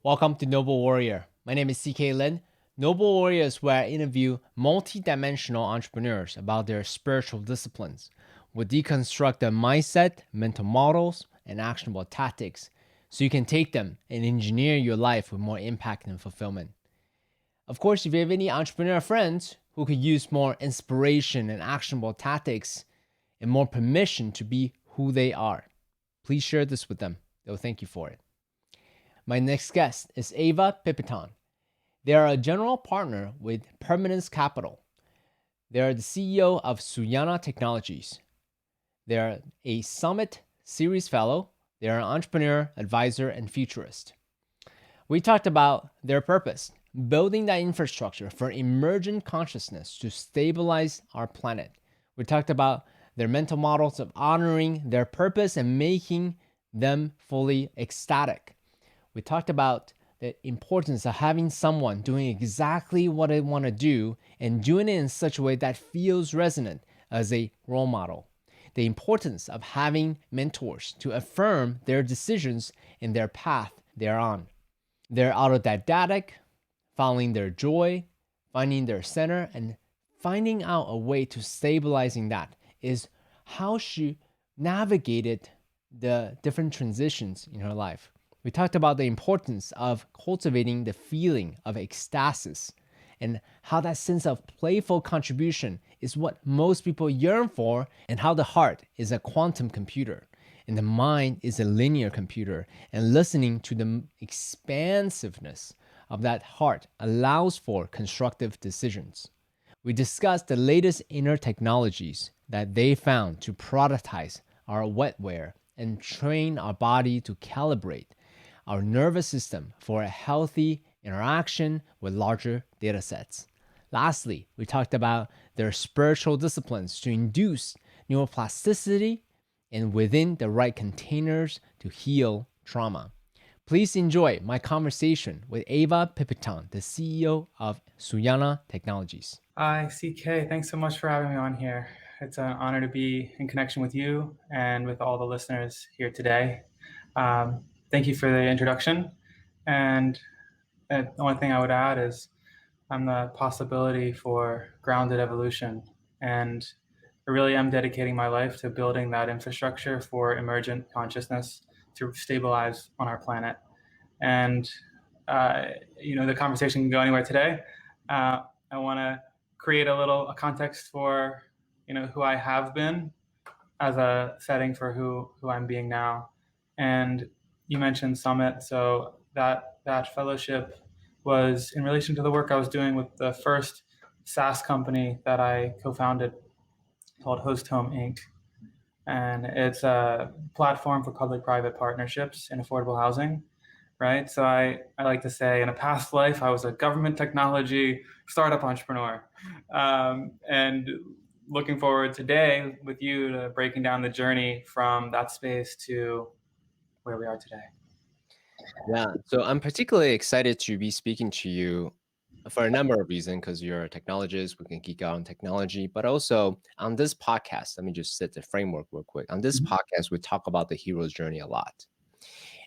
Welcome to Noble Warrior. My name is CK Lin. Noble Warrior is where I interview multi-dimensional entrepreneurs about their spiritual disciplines. We deconstruct their mindset, mental models, and actionable tactics so you can take them and engineer your life with more impact and fulfillment. Of course, if you have any entrepreneur friends who could use more inspiration and actionable tactics and more permission to be who they are, please share this with them. They'll thank you for it. My next guest is Ava Pipitone. They are a general partner with Permanence Capital. They are the CEO of Suyana Technologies. They are a Summit Series Fellow. They are an entrepreneur, advisor, and futurist. We talked about their purpose, building that infrastructure for emergent consciousness to stabilize our planet. We talked about their mental models of honoring their purpose and making them fully ecstatic. We talked about the importance of having someone doing exactly what they want to do and doing it in such a way that feels resonant as a role model. The importance of having mentors to affirm their decisions and their path they're on. They're autodidactic, following their joy, finding their center, and finding out a way to stabilizing that is how she navigated the different transitions in her life. We talked about the importance of cultivating the feeling of ecstasis and how that sense of playful contribution is what most people yearn for, and how the heart is a quantum computer and the mind is a linear computer, and listening to the expansiveness of that heart allows for constructive decisions. We discussed the latest inner technologies that they found to productize our wetware and train our body to calibrate our nervous system for a healthy interaction with larger data sets. Lastly, we talked about their spiritual disciplines to induce neuroplasticity and within the right containers to heal trauma. Please enjoy my conversation with Ava Pipitone, the CEO of Suyana Technologies. Hi, CK. Thanks so much for having me on here. It's an honor to be in connection with you and with all the listeners here today. Thank you for the introduction. And the only thing I would add is I'm the possibility for grounded evolution. And I really am dedicating my life to building that infrastructure for emergent consciousness to stabilize on our planet. And, the conversation can go anywhere today. I want to create a context for, who I have been as a setting for who I'm being now. And you mentioned Summit, so that fellowship was in relation to the work I was doing with the first SaaS company that I co-founded called Host Home Inc. And it's a platform for public-private partnerships in affordable housing, right? So I like to say in a past life, I was a government technology startup entrepreneur. And looking forward today with you to breaking down the journey from that space to where we are today. Yeah, so I'm particularly excited to be speaking to you for a number of reasons, because you're a technologist, we can geek out on technology, but also on this podcast, let me just set the framework real quick. On this podcast, we talk about the hero's journey a lot.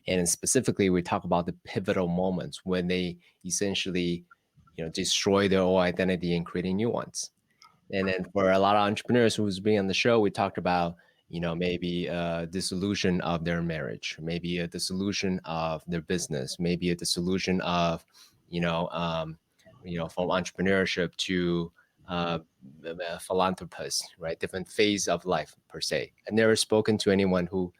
And specifically, we talk about the pivotal moments when they essentially, destroy their old identity and creating new ones. And then for a lot of entrepreneurs who's been on the show, we talked about, maybe a dissolution of their marriage, maybe a dissolution of their business, maybe a dissolution of, from entrepreneurship to a philanthropist, right? Different phase of life per se. I've never spoken to anyone who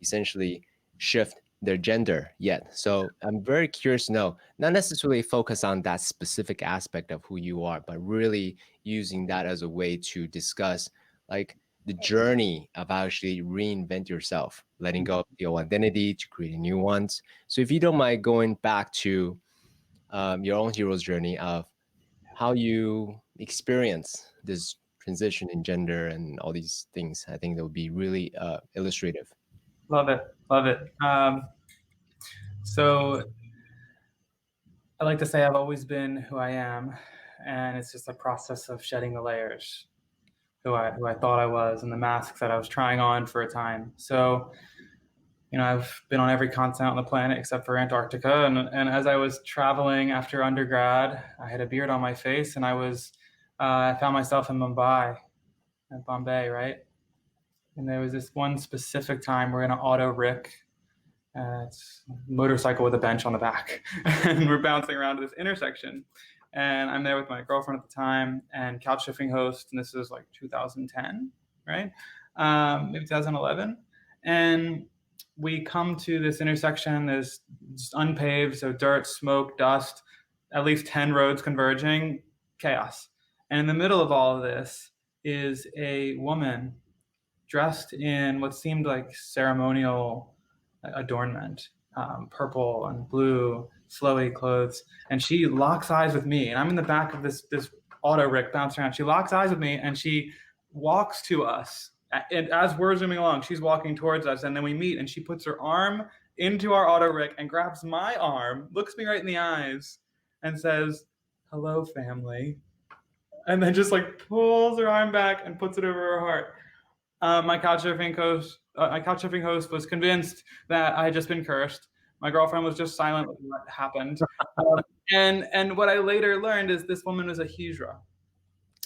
essentially shift their gender yet. So I'm very curious to know, not necessarily focus on that specific aspect of who you are, but really using that as a way to discuss like the journey of actually reinvent yourself, letting go of your identity to create new ones. So if you don't mind going back to your own hero's journey of how you experience this transition in gender and all these things, I think that would be really illustrative. Love it. Love it. So I like to say I've always been who I am, and it's just a process of shedding the layers, who I thought I was, and the masks that I was trying on for a time. So I've been on every continent on the planet except for Antarctica. And as I was traveling after undergrad, I had a beard on my face, and I found myself in Bombay, right? And there was this one specific time we're in an auto rick. It's a motorcycle with a bench on the back, and we're bouncing around to this intersection. And I'm there with my girlfriend at the time and couch surfing host, and this is like 2010, right? Maybe 2011. And we come to this intersection. There's just unpaved, so dirt, smoke, dust, at least 10 roads converging, chaos. And in the middle of all of this is a woman dressed in what seemed like ceremonial adornment, purple and blue, flowy clothes. And she locks eyes with me, and I'm in the back of this auto rick bouncing around. She locks eyes with me, and she walks to us. And as we're zooming along, she's walking towards us, and then we meet, and she puts her arm into our auto rick and grabs my arm, looks me right in the eyes, and says, "Hello, family." And then just like pulls her arm back and puts it over her heart. My couch surfing host was convinced that I had just been cursed. My girlfriend was just silent with what happened. And what I later learned is this woman was a hijra.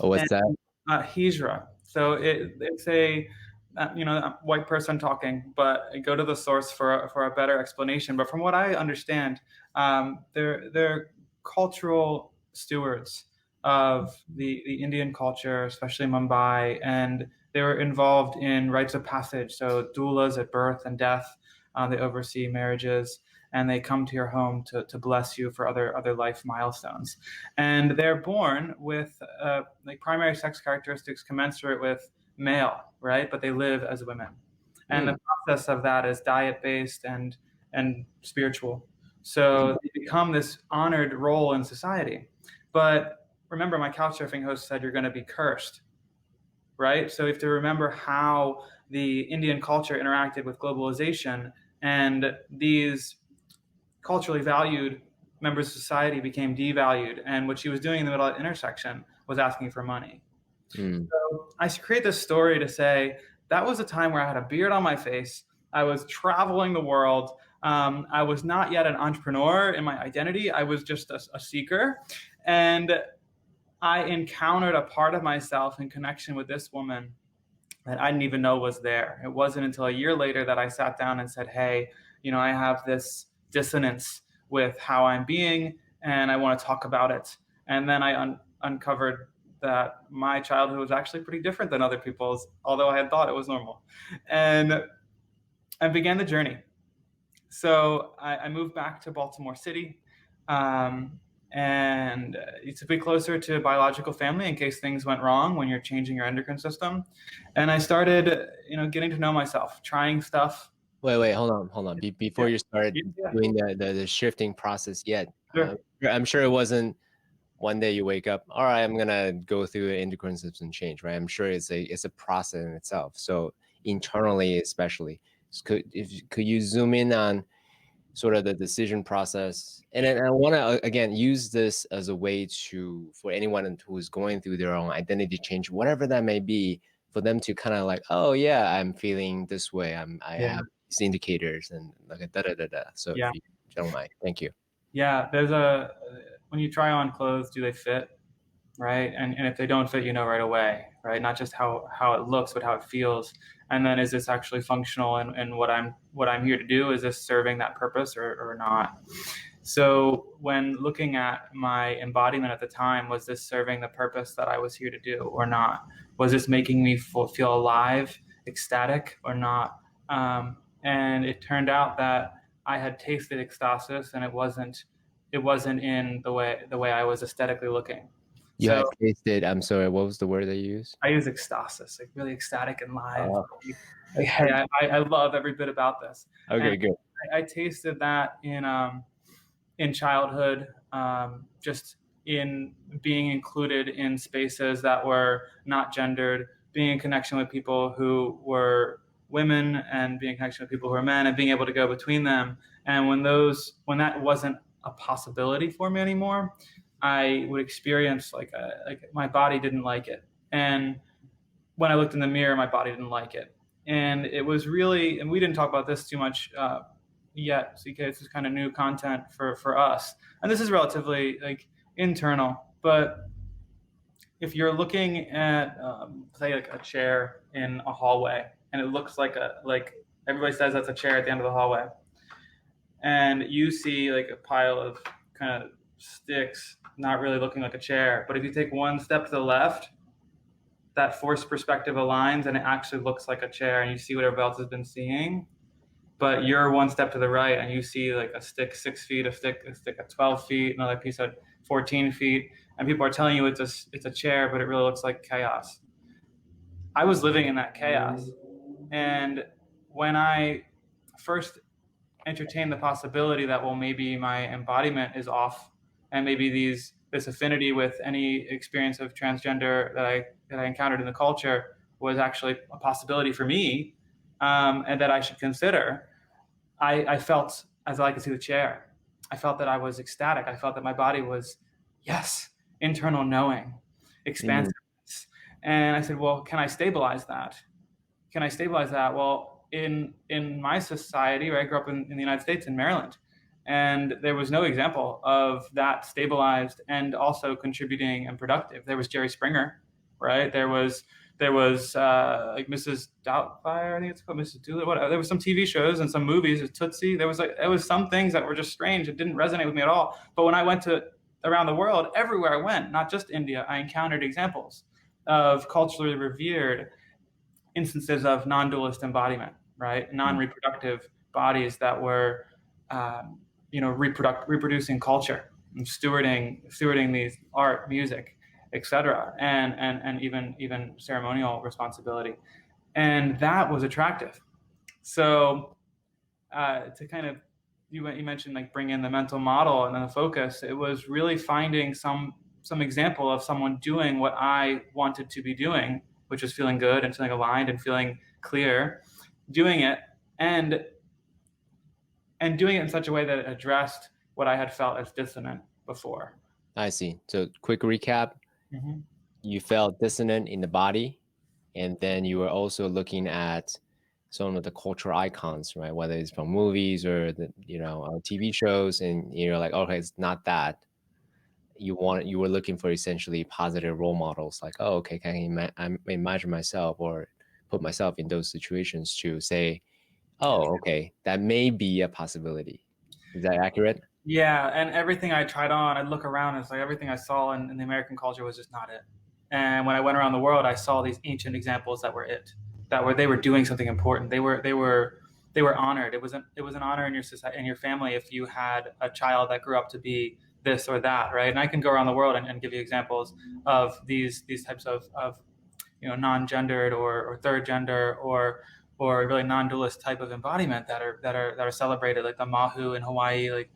Oh, what's that? Hijra. So it's a white person talking, but I go to the source for a better explanation. But from what I understand, they're cultural stewards of the Indian culture, especially Mumbai, and they were involved in rites of passage, so doulas at birth and death. They oversee marriages, and they come to your home to bless you for other life milestones. And they're born with like primary sex characteristics commensurate with male, right? But they live as women. And the process of that is diet-based and spiritual. So they become this honored role in society. But remember, my couch surfing host said you're going to be cursed, right? So you have to remember how the Indian culture interacted with globalization, and these culturally valued members of society became devalued. And what she was doing in the middle of that intersection was asking for money. So I create this story to say that was a time where I had a beard on my face. I was traveling the world. I was not yet an entrepreneur in my identity. I was just a seeker. And I encountered a part of myself in connection with this woman that I didn't even know was there. It wasn't until a year later that I sat down and said, hey, I have this dissonance with how I'm being, and I want to talk about it. And then I uncovered that my childhood was actually pretty different than other people's, although I had thought it was normal. And I began the journey. So I moved back to Baltimore City, and to be closer to biological family in case things went wrong when you're changing your endocrine system. And I started, getting to know myself, trying stuff. Wait, hold on. Before you start doing the shifting process yet, Sure. I'm sure it wasn't one day you wake up, all right, I'm gonna go through an endocrine system change, right? I'm sure it's a process in itself. So internally, especially, could you zoom in on sort of the decision process? And I want to again use this as a way for anyone who is going through their own identity change, whatever that may be, for them to kind of like, oh yeah, I'm feeling this way. I have these indicators and like da da da da. So if you don't mind, thank you. Yeah, when you try on clothes, do they fit, right? And if they don't fit, right away, right? Not just how it looks, but how it feels. And then is this actually functional, and what I'm here to do, is this serving that purpose or not? So when looking at my embodiment at the time, was this serving the purpose that I was here to do or not? Was this making me feel alive, ecstatic or not? And it turned out that I had tasted ecstasis, and it wasn't in the way I was aesthetically looking. You had tasted, I'm sorry, what was the word that you used? I use ecstasis, like really ecstatic and live. Like, hey, I love every bit about this. Okay, good. I tasted that in childhood, just in being included in spaces that were not gendered, being in connection with people who were women, and being in connection with people who were men, and being able to go between them. And when that wasn't a possibility for me anymore, I would experience like my body didn't like it. And when I looked in the mirror, my body didn't like it. And it was really, and we didn't talk about this too much yet, CK. This is kind of new content for us, and this is relatively like internal. But if you're looking at, say, like a chair in a hallway, and it looks like everybody says that's a chair at the end of the hallway, and you see like a pile of kind of sticks, not really looking like a chair. But if you take one step to the left, that forced perspective aligns, and it actually looks like a chair, and you see what everybody else has been seeing. But you're one step to the right, and you see like a stick 6 feet, a stick at 12 feet, another piece at 14 feet, and people are telling you it's a chair, but it really looks like chaos. I was living in that chaos, and when I first entertained the possibility that, well, maybe my embodiment is off, and maybe this affinity with any experience of transgender that I encountered in the culture was actually a possibility for me, and that I should consider. I felt, as I could see the chair, I felt that I was ecstatic. I felt that my body was, yes, internal knowing, Mm. expansiveness. And I said, well, can I stabilize that? Can I stabilize that? Well, in my society, right, I grew up in the United States, in Maryland, and there was no example of that stabilized and also contributing and productive. There was Jerry Springer, right? There was like Mrs. Doubtfire, I think it's called, Mrs. Doolittle. Whatever. There was some TV shows and some movies. Tootsie. There was some things that were just strange. It didn't resonate with me at all. But when I went to around the world, everywhere I went, not just India, I encountered examples of culturally revered instances of non-dualist embodiment, right? Non-reproductive bodies that were, reproducing culture, and stewarding these art, music, etc., and even ceremonial responsibility, and that was attractive. So to kind of you mentioned like bring in the mental model and then the focus. It was really finding some example of someone doing what I wanted to be doing, which was feeling good and feeling aligned and feeling clear, doing it and doing it in such a way that it addressed what I had felt as dissonant before. I see. So, quick recap: Mm-hmm. you felt dissonant in the body, and then you were also looking at some of the cultural icons, right? Whether it's from movies or TV shows, and you're like, okay, it's not that. You were looking for essentially positive role models, like, oh, okay, can I imagine myself or put myself in those situations to say, Yes. oh, okay, that may be a possibility. Is that accurate? Yeah, and everything I tried on, I'd look around, and it's like everything I saw in the American culture was just not it. And when I went around the world, I saw these ancient examples that were it, that were they were doing something important. They were honored. It was an honor in your society, in your family, if you had a child that grew up to be this or that, right? And I can go around the world and give you examples of these types of non-gendered or third gender or really non-dualist type of embodiment that are celebrated, like the Mahu in Hawaii, like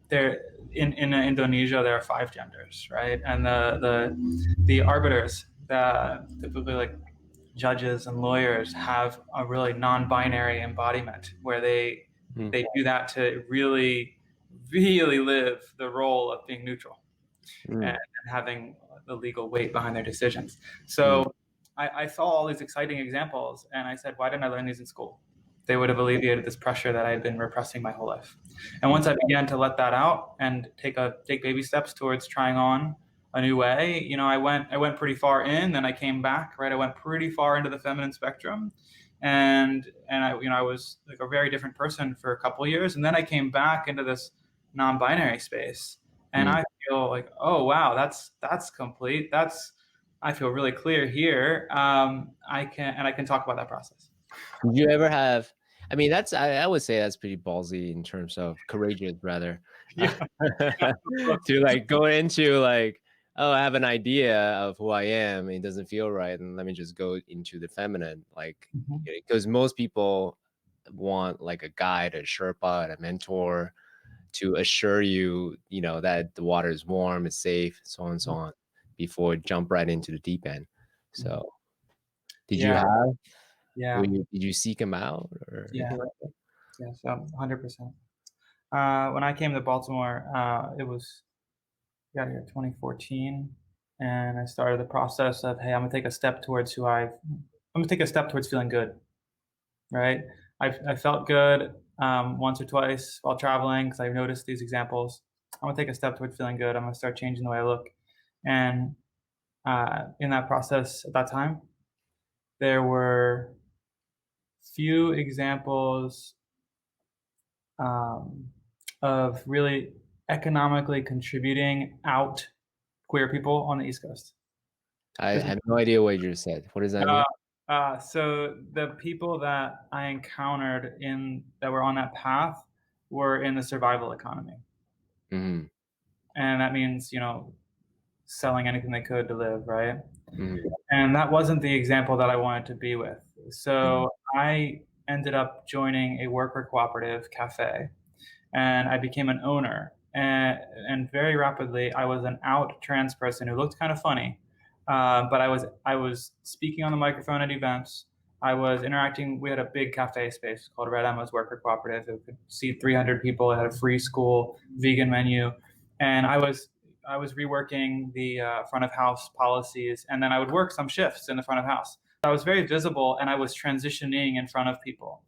there in Indonesia there are 5 genders, right? And the arbiters, typically like judges and lawyers, have a really non-binary embodiment where Hmm. they do that to really live the role of being neutral Mm. and having the legal weight behind their decisions. Mm. So I saw all these exciting examples, and I said, why didn't I learn these in school? They would have alleviated this pressure that I had been repressing my whole life. And once I began to let that out and take baby steps towards trying on a new way, I went pretty far in, then I came back, right? I went pretty far into the feminine spectrum, and I was like a very different person for a couple of years, and then I came back into this non-binary space, and Mm. I feel like, oh wow, that's complete. I feel really clear here. I can talk about that process. Did you ever have? I mean, I would say that's pretty ballsy in terms of courageous, rather, Yeah. to like go into like, oh, I have an idea of who I am. It doesn't feel right, and let me just go into the feminine, like, Mhm. because most people want like a guide, a Sherpa, and a mentor to assure you, that the water is warm, it's safe, so on and so on, before jump right into the deep end. Mhm. So, did you Yeah, have? yeah, Did you seek him out or yeah, anything like that? yeah. So 100%. When I came to Baltimore, it was got here 2014, and I started the process of, hey, I'm gonna take a step towards who I'm I'm gonna take a step towards feeling good, right? I felt good once or twice while traveling because I noticed these examples. I'm gonna take a step towards feeling good. I'm gonna start changing the way I look. And in that process at that time, there were few examples um, of really economically contributing out queer people on the East Coast. I This have no idea what you just said. What does that Uh, mean? so the people that I encountered in that were on that path were in the survival economy, Hmm. and that means selling anything they could to live, right? Hmm. And that wasn't the example that I wanted to be with. Hmm. So I ended up joining a worker cooperative cafe and I became an owner. And very rapidly, I was an out trans person who looked kind of funny, but I was speaking on the microphone at events. I was interacting. We had a big cafe space called Red Emma's Worker Cooperative. It could seat 300 people. It had a free school, vegan menu, and I was reworking the front of house policies, and then I would work some shifts in the front of house. I was very visible, and I was transitioning in front of people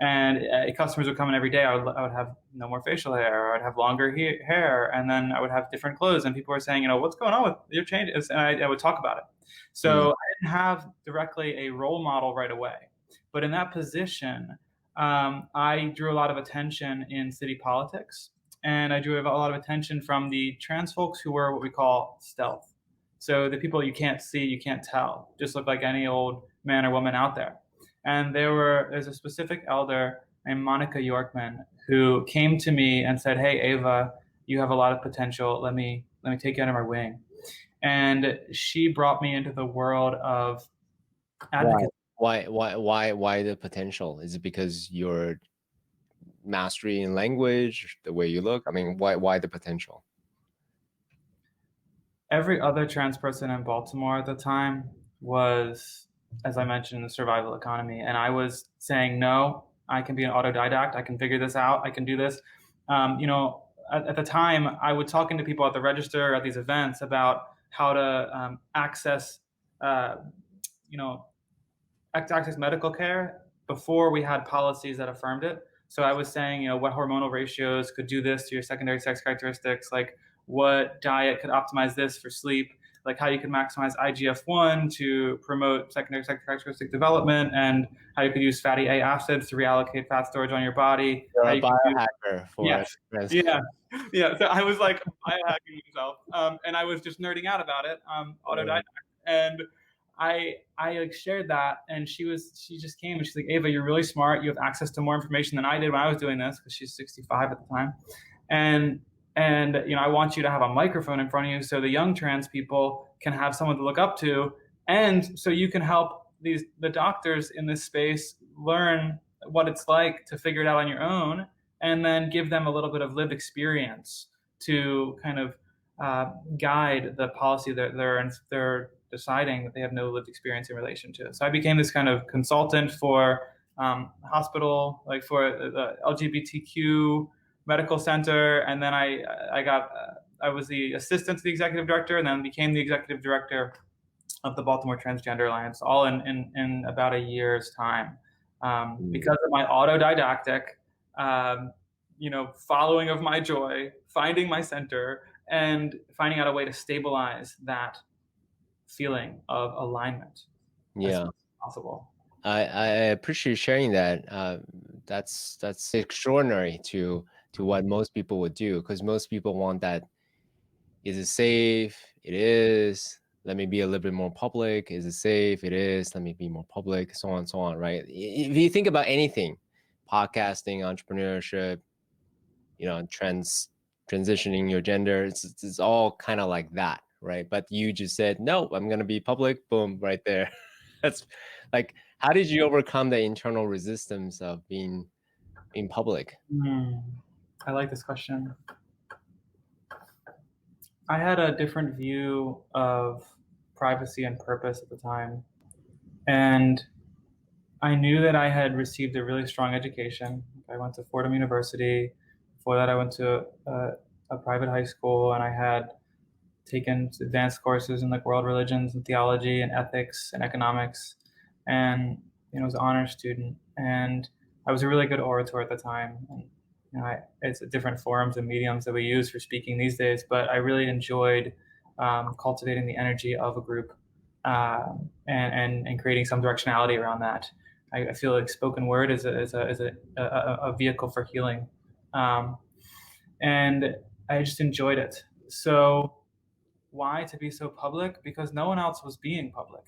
and customers would come in every day. I would have no more facial hair, or I'd have longer hair, and then I would have different clothes. And people were saying, what's going on with your changes? And I would talk about it. Hmm. So I didn't have directly a role model right away, but in that position, I drew a lot of attention in city politics, and I drew a lot of attention from the trans folks who were what we call stealth. So the people you can't see, you can't tell, just look like any old man or woman out there. And there's a specific elder named Monica Yorkman who came to me and said, "Hey, Ava, you have a lot of potential. Let me take you under my wing." And she brought me into the world of Why? advocacy. Why the potential? Is it because your mastery in language, the way you look? I mean, why the potential? Every other trans person in Baltimore at the time was, as I mentioned, in the survival economy. And I was saying, no, I can be an autodidact. I can figure this out. I can do this. At the time, I would talking to people at the register at these events about how to access, uh, you know, access medical care before we had policies that affirmed it. So I was saying, what hormonal ratios could do this to your secondary sex characteristics, like what diet could optimize this for sleep, like how you could maximize IGF-1 to promote secondary sex characteristic development, and how you could use fatty A acids to reallocate fat storage on your body. You're How a you could use biohacker for Yes. Yeah. Yeah. So I was like biohacking myself, and I was just nerding out about it, autodidact, and I like shared that, and she just came and she's like, Ava, you're really smart. You have access to more information than I did when I was doing this because she's 65 at the time, and I want you to have a microphone in front of you so the young trans people can have someone to look up to, and so you can help the doctors in this space learn what it's like to figure it out on your own, and then give them a little bit of lived experience to kind of guide the policy that they're deciding that they have no lived experience in relation to. So I became this kind of consultant for hospital, like for the LGBTQ medical center, and then I was the assistant to the executive director, and then became the executive director of the Baltimore Transgender Alliance, all in about a year's time. Because of my autodidactic, following of my joy, finding my center, and finding out a way to stabilize that feeling of alignment as Yeah. much as possible. I appreciate sharing that. That's extraordinary to what most people would do, because most people want that. Is it safe? It is. Let me be a little bit more public. Is it safe? It is. Let me be more public. So on, so on. Right? If you think about anything, podcasting, entrepreneurship, transitioning your gender, it's all kind of like that, right? But you just said no. I'm gonna be public. Boom, right there. That's like, how did you overcome the internal resistance of being public? I like this question. I had a different view of privacy and purpose at the time. And I knew that I had received a really strong education. I went to Fordham University. Before that, I went to a private high school, and I had taken advanced courses in like world religions and theology and ethics and economics. and I was an honor student, and I was a really good orator at the time. And it's different forums and mediums that we use for speaking these days, but I really enjoyed cultivating the energy of a group, and creating some directionality around that. I feel like spoken word is a vehicle for healing, um, and I just enjoyed it. So why to be so public? Because no one else was being public,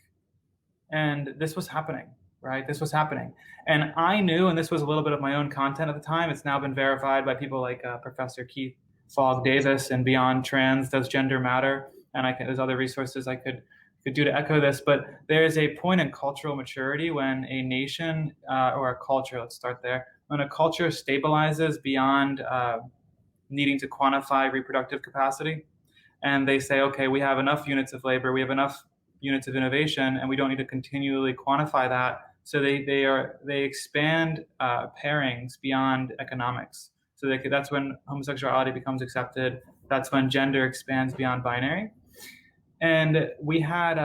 and this was happening, right? This was happening, and I knew, and this was a little bit of my own content at the time. It's now been verified by people like Professor Keith Fogg Davis and Beyond Trans Does Gender Matter, and there's other resources I could do to echo this. But there is a point in cultural maturity when a nation or a culture, let's start there, when a culture stabilizes beyond needing to quantify reproductive capacity, and they say, okay, we have enough units of labor, we have enough units of innovation, and we don't need to continually quantify that. So they expand pairings beyond economics. So that's when homosexuality becomes accepted. That's when gender expands beyond binary. And we had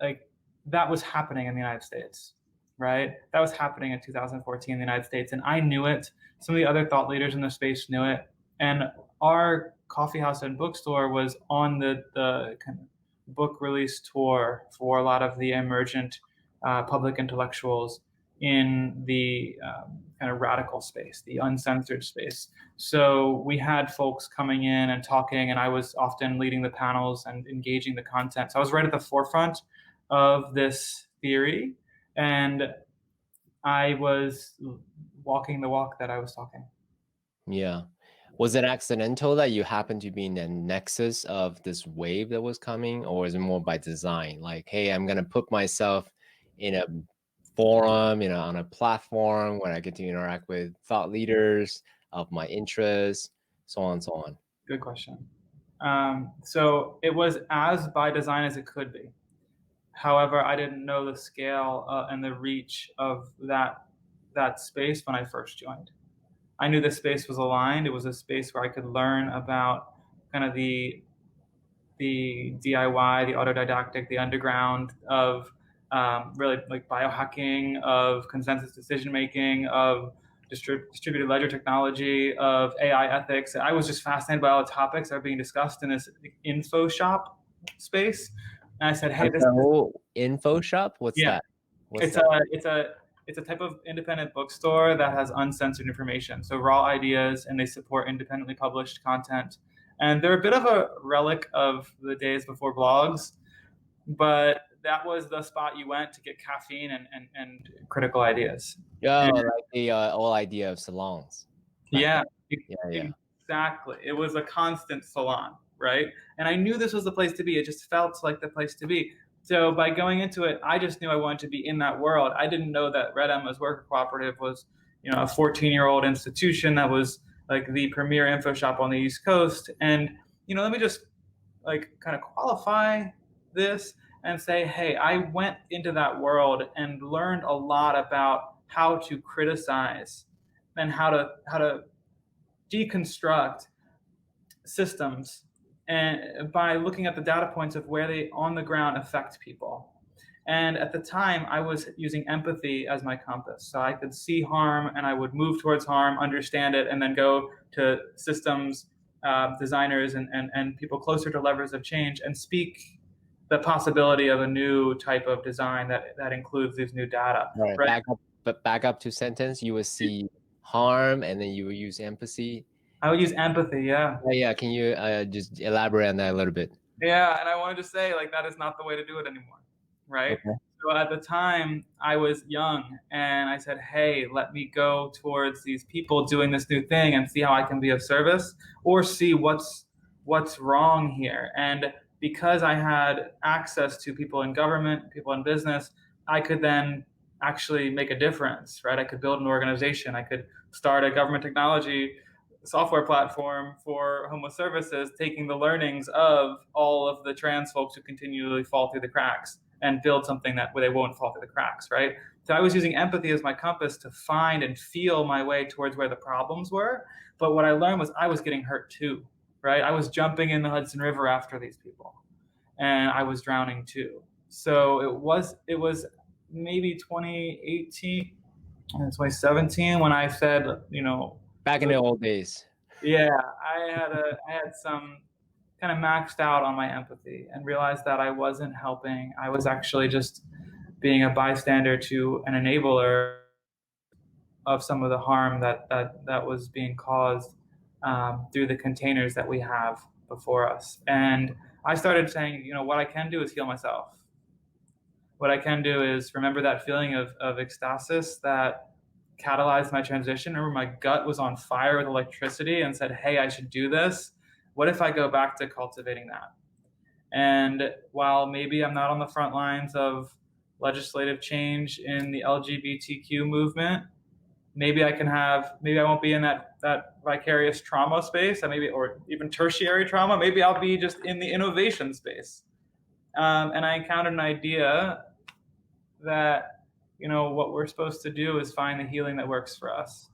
like that was happening in the United States, right? That was happening in 2014 in the United States, and I knew it. Some of the other thought leaders in the space knew it, and our coffee house and bookstore was on the kind of book release tour for a lot of the emergent public intellectuals in the kind of radical space, the uncensored space. So we had folks coming in and talking, and I was often leading the panels and engaging the content. So I was right at the forefront of this theory, and I was walking the walk that I was talking. Yeah. Was it accidental that you happened to be in the nexus of this wave that was coming, or is it more by design? Like, hey, I'm gonna put myself in a forum, on a platform where I get to interact with thought leaders of my interests, so on and so on. Good question. So it was as by design as it could be. However, I didn't know the scale and the reach of that space when I first joined. I knew the space was aligned. It was a space where I could learn about kind of the DIY, the autodidactic, the underground of really like biohacking, of consensus decision making, of distributed ledger technology, of AI ethics. I was just fascinated by all the topics that are being discussed in this info shop space. And I said, "Hey, Like the whole info shop? What's yeah, that? What's it's that? a type of independent bookstore that has uncensored information, so raw ideas, and they support independently published content. And they're a bit of a relic of the days before blogs, but that was the spot you went to get caffeine and critical ideas. Oh, And like the whole idea of salons. yeah, Yeah, yeah. exactly. It was a constant salon, right? And I knew this was the place to be. It just felt like the place to be. So by going into it, I just knew I wanted to be in that world. I didn't know that Red Emma's Worker Cooperative was, a 14-year-old institution that was like the premier info shop on the East Coast. And, let me just like kind of qualify this and say, hey, I went into that world and learned a lot about how to criticize and how to deconstruct systems, and by looking at the data points of where they on the ground affect people. And at the time, I was using empathy as my compass. So I could see harm and I would move towards harm, understand it, and then go to systems designers and people closer to levers of change and speak the possibility of a new type of design that includes these new data. Right. Right? Back up to sentence. You will see harm, and then you will use empathy. I would use empathy, yeah. Yeah. Can you just elaborate on that a little bit? Yeah, and I wanted to say like that is not the way to do it anymore, right? Okay. So at the time I was young, and I said, "Hey, let me go towards these people doing this new thing and see how I can be of service, or see what's wrong here." And because I had access to people in government, people in business, I could then actually make a difference, right? I could build an organization. I could start a government technology software platform for homo services, taking the learnings of all of the trans folks who continually fall through the cracks and build something that where they won't fall through the cracks, right? So I was using empathy as my compass to find and feel my way towards where the problems were. But what I learned was I was getting hurt too, right? I was jumping in the Hudson River after these people, and I was drowning too. So it was maybe 2018 and 2017 when I said, Back in the old days. yeah, I had some kind of maxed out on my empathy and realized that I wasn't helping. I was actually just being a bystander to an enabler of some of the harm that was being caused through the containers that we have before us. And I started saying, what I can do is heal myself. What I can do is remember that feeling of ecstasis that catalyzed my transition. Remember, my gut was on fire with electricity and said, hey, I should do this. What if I go back to cultivating that? And while maybe I'm not on the front lines of legislative change in the LGBTQ movement, maybe maybe I won't be in that vicarious trauma space, or even tertiary trauma. Maybe I'll be just in the innovation space. And I encountered an idea that, what we're supposed to do is find the healing that works for us.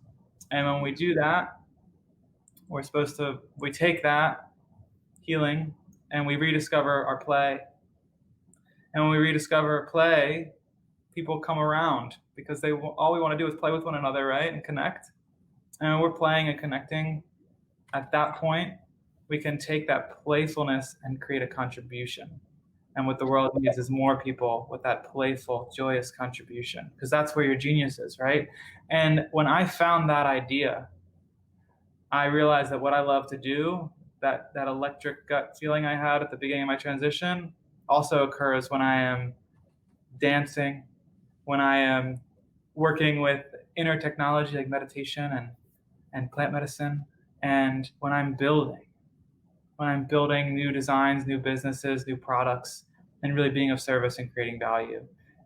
And when we do that, we take that healing and we rediscover our play. And when we rediscover play, people come around because all we want to do is play with one another, right? And connect. And when we're playing and connecting, at that point, we can take that playfulness and create a contribution. And what the world needs is more people with that playful, joyous contribution, because that's where your genius is, right? And when I found that idea, I realized that what I love to do, that electric gut feeling I had at the beginning of my transition, also occurs when I am dancing, when I am working with inner technology like meditation and plant medicine, and when I'm building new designs, new businesses, new products, and really being of service and creating value.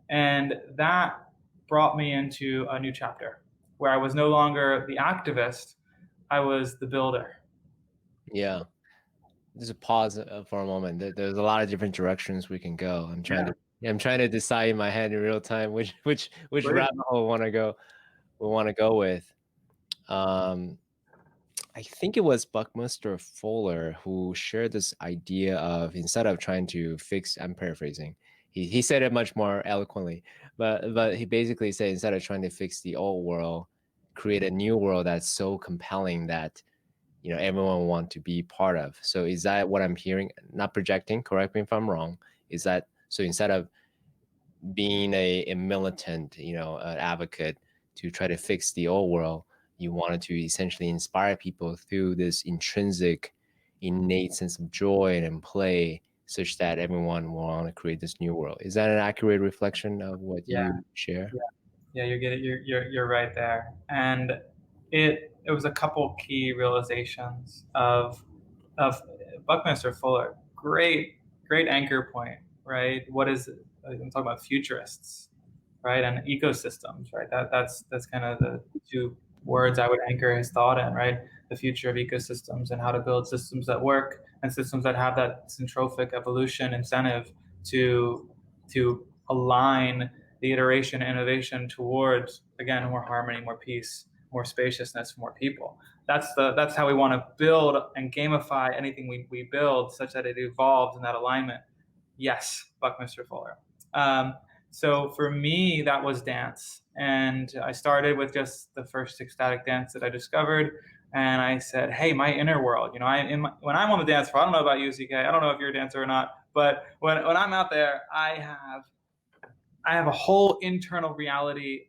And that brought me into a new chapter where I was no longer the activist, I was the builder. Yeah. Just a pause for a moment. There's a lot of different directions we can go. I'm trying to decide in my head in real time which rabbit hole we want to go with. I think it was Buckminster Fuller who shared this idea of, instead of trying to fix, I'm paraphrasing, he said it much more eloquently, but he basically said, instead of trying to fix the old world, create a new world that's so compelling that everyone want to be part of. So is that what I'm hearing? Not projecting, correct me if I'm wrong. Is that so? Instead of being a militant, an advocate to try to fix the old world, you wanted to essentially inspire people through this intrinsic, innate sense of joy and play, such that everyone will want to create this new world. Is that an accurate reflection of what Yeah, you share? yeah, you're right there. And it was a couple key realizations of Buckminster Fuller. Great anchor point, right? What is it? I'm talking about futurists, right? And ecosystems, right? That's kind of the two words I would anchor his thought in, right? The future of ecosystems and how to build systems that work and systems that have that syntrophic evolution incentive to align the iteration and innovation towards, again, more harmony, more peace, more spaciousness, more people. That's how we want to build and gamify anything we build, such that it evolves in that alignment. Yes, Buckminster Fuller. So for me, that was dance. And I started with just the first ecstatic dance that I discovered. And I said, hey, my inner world, when I'm on the dance floor, I don't know about you, CK, I don't know if you're a dancer or not, but when I'm out there, I have a whole internal reality.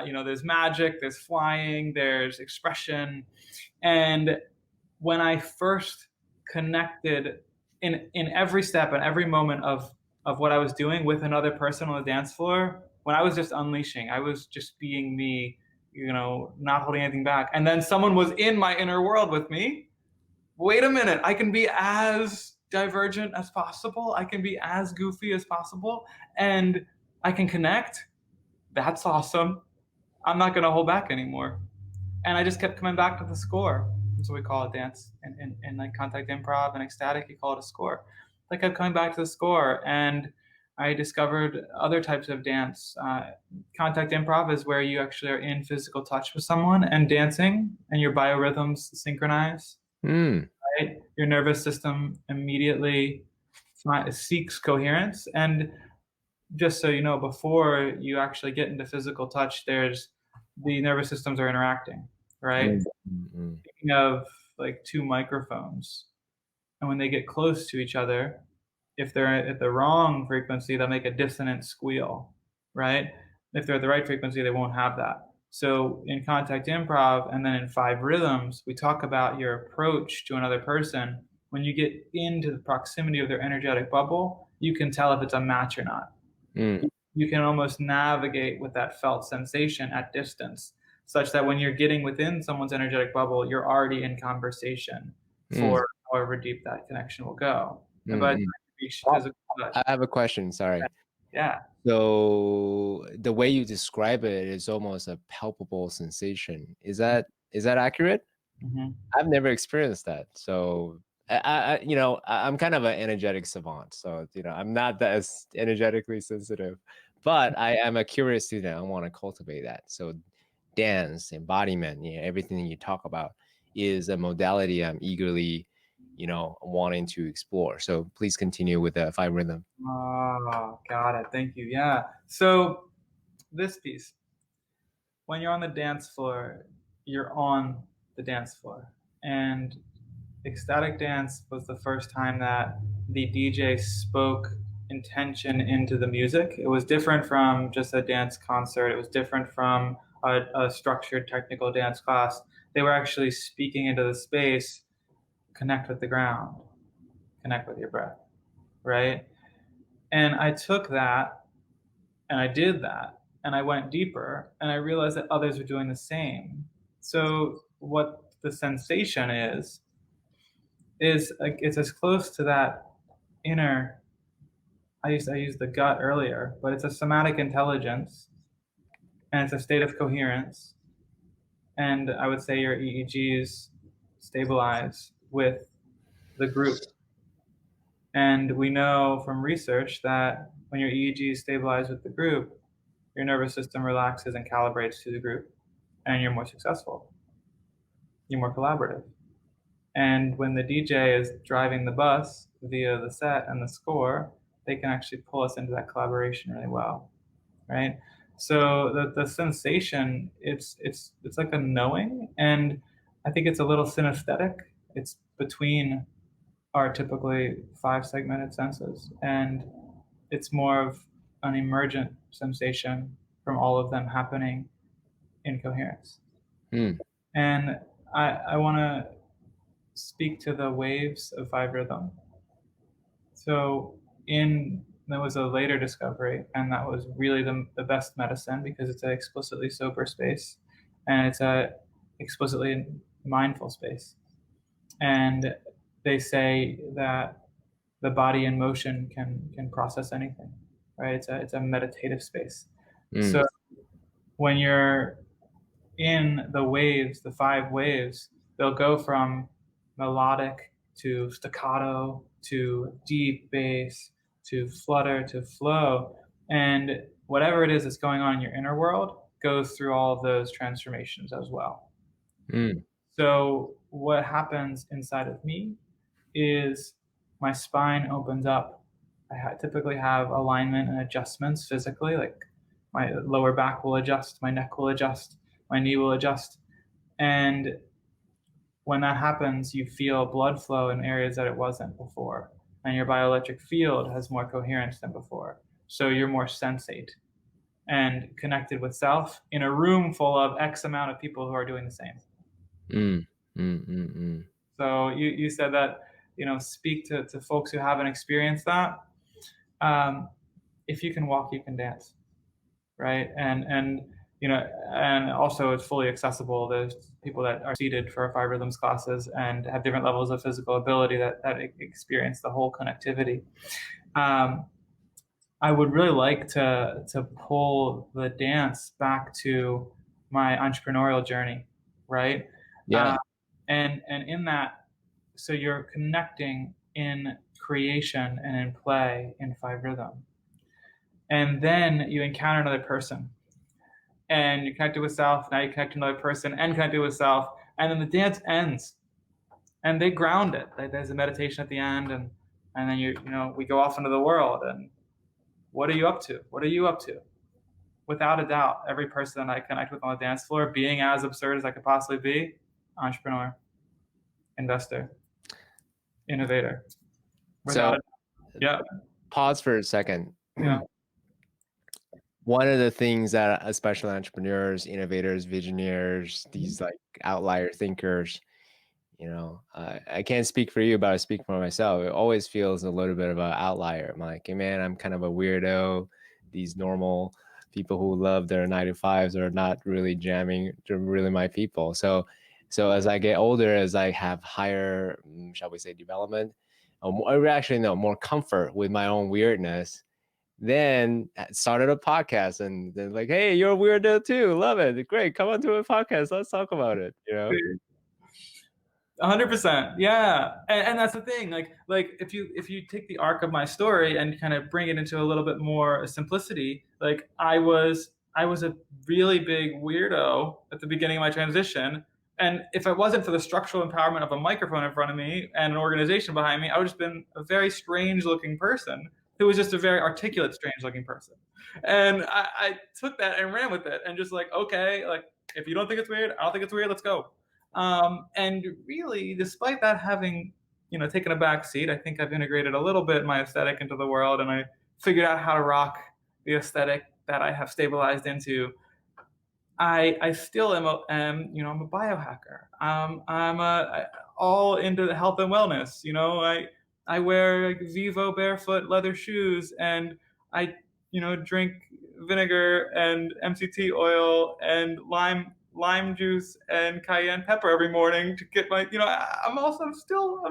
There's magic, there's flying, there's expression. And when I first connected in every step and every moment of what I was doing with another person on the dance floor, when I was just unleashing, I was just being me, not holding anything back. And then someone was in my inner world with me. Wait a minute, I can be as divergent as possible. I can be as goofy as possible. And I can connect. That's awesome. I'm not going to hold back anymore. And I just kept coming back to the score. That's what we call it, dance. In like contact improv and ecstatic, you call it a score. I kept coming back to the score, and I discovered other types of dance. Contact improv is where you actually are in physical touch with someone and dancing, and your biorhythms synchronize. Right? Your nervous system immediately seeks coherence. And just so you know, before you actually get into physical touch, there's the nervous systems are interacting, right? Mm, mm, mm, Thinking of like two microphones, and when they get close to each other, if they're at the wrong frequency, they'll make a dissonant squeal, right? If they're at the right frequency, they won't have that. So in contact improv and then in five rhythms, we talk about your approach to another person. When you get into the proximity of their energetic bubble, you can tell if it's a match or not. mm, You can almost navigate with that felt sensation at distance, such that when you're getting within someone's energetic bubble, you're already in conversation mm, for however deep that connection will go. And by the time mm. you reach Oh, physical touch, I have a question, sorry. yeah. So the way you describe it is almost a palpable sensation. Is that accurate? Hmm. I've never experienced that. So I'm kind of an energetic savant. So, I'm not that as energetically sensitive, but I am a curious student. I want to cultivate that. So dance, embodiment, everything you talk about is a modality I'm eagerly, wanting to explore. So please continue with the five rhythm. Oh, got it. Thank you. Yeah. So this piece, when you're on the dance floor, you're on the dance floor. And ecstatic dance was the first time that the DJ spoke intention into the music. It was different from just a dance concert. It was different from a structured technical dance class. They were actually speaking into the space, connect with the ground, connect with your breath, right? And I took that and I did that and I went deeper and I realized that others were doing the same. So what the sensation is like it's as close to that inner. I used the gut earlier, but it's a somatic intelligence and it's a state of coherence. And I would say your EEGs stabilize with the group. And we know from research that when your EEGs stabilize with the group, your nervous system relaxes and calibrates to the group, and you're more successful. You're more collaborative. And when the DJ is driving the bus via the set and the score, they can actually pull us into that collaboration really well, right? So the sensation, it's like a knowing, and I think it's a little synesthetic. It's between our typically five segmented senses, and it's more of an emergent sensation from all of them happening in coherence. Mm, And I want to speak to the waves of five rhythm. So in there was a later discovery, and that was really the best medicine because it's an explicitly sober space, and it's a explicitly mindful space. And they say that the body in motion can process anything, right? It's a meditative space. mm, So when you're in the waves, the five waves, they'll go from melodic to staccato to deep bass to flutter to flow. And whatever it is that's going on in your inner world goes through all of those transformations as well. mm, So, what happens inside of me is my spine opens up. Typically have alignment and adjustments physically, like my lower back will adjust, my neck will adjust, my knee will adjust. And when that happens, you feel blood flow in areas that it wasn't before. And your bioelectric field has more coherence than before. So you're more sensate and connected with self in a room full of X amount of people who are doing the same. mm, mm, mm, mm. So you said that, speak to folks who haven't experienced that. Um, if you can walk, you can dance, right? And also it's fully accessible. There's people that are seated for five rhythms classes and have different levels of physical ability that experience the whole connectivity. Um, I would really like to pull the dance back to my entrepreneurial journey, right? Yeah. Uh, and in that, so you're connecting in creation and in play in five rhythm, and then you encounter another person and you connect it with self. Now you connect to another person and connect it with self, and then the dance ends, and they ground it. There's a meditation at the end, and then we go off into the world, and what are you up to? What are you up to? Without a doubt, every person that I connect with on the dance floor, being as absurd as I could possibly be, entrepreneur, investor, innovator, without So a yeah, pause for a second. yeah, One of the things that especially entrepreneurs, innovators, visionaries, these like outlier thinkers, I can't speak for you, but I speak for myself. It always feels a little bit of an outlier. I'm like, hey, man, I'm kind of a weirdo. These normal people who love their 9 to 5s are not really jamming. They're really my people. So as I get older, as I have higher, shall we say, development, or actually no, more comfort with my own weirdness, then started a podcast, and then like, hey, you're a weirdo too. Love it. Great. Come on to a podcast. Let's talk about it. 100%. Yeah. And that's the thing. Like if you take the arc of my story and kind of bring it into a little bit more simplicity, like I was a really big weirdo at the beginning of my transition. And if it wasn't for the structural empowerment of a microphone in front of me and an organization behind me, I would have just been a very strange looking person who was just a very articulate, strange looking person. And I took that and ran with it and just like, okay, like if you don't think it's weird, I don't think it's weird, let's go. And really, despite that having, taken a back seat, I think I've integrated a little bit my aesthetic into the world, and I figured out how to rock the aesthetic that I have stabilized into. I still I'm a biohacker. All into the health and wellness. I wear like Vivo barefoot leather shoes, and I drink vinegar and MCT oil and lime juice and cayenne pepper every morning to get my I'm still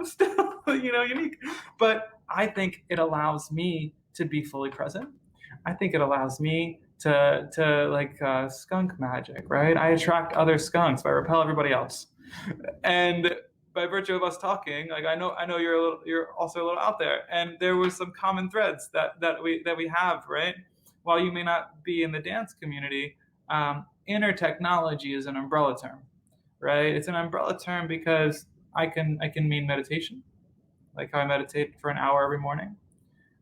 unique, but I think it allows me to be fully present. I think it allows me to like skunk magic, right? I attract other skunks, but I repel everybody else. And by virtue of us talking, like I know you're also a little out there, and there was some common threads that we have, right? While you may not be in the dance community, inner technology is an umbrella term, right? It's an umbrella term because I can mean meditation, like how I meditate for an hour every morning.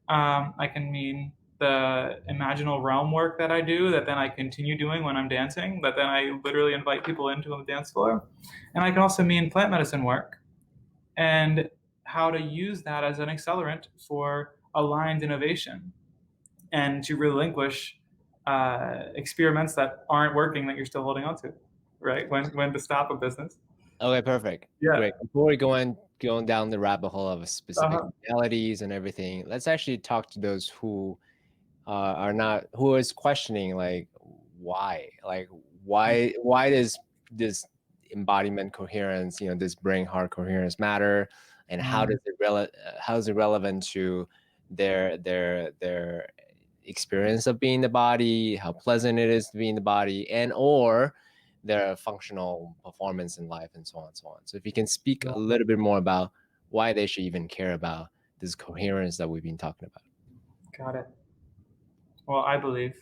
I can mean the imaginal realm work that I do, that then I continue doing when I'm dancing, that then I literally invite people into the dance floor. And I can also mean plant medicine work and how to use that as an accelerant for aligned innovation and to relinquish experiments that aren't working that you're still holding on to, right? When to stop a business. Okay, perfect. Yeah. Great. Before we going down the rabbit hole of specific Uh-huh. modalities and everything, let's actually talk to those who are not, who is questioning like why does this embodiment coherence, this brain heart coherence matter, and how is it relevant to their experience of being in the body, how pleasant it is to be in the body, and or their functional performance in life, and so on and so on. So if you can speak a little bit more about why they should even care about this coherence that we've been talking about. Got it. Well, I believe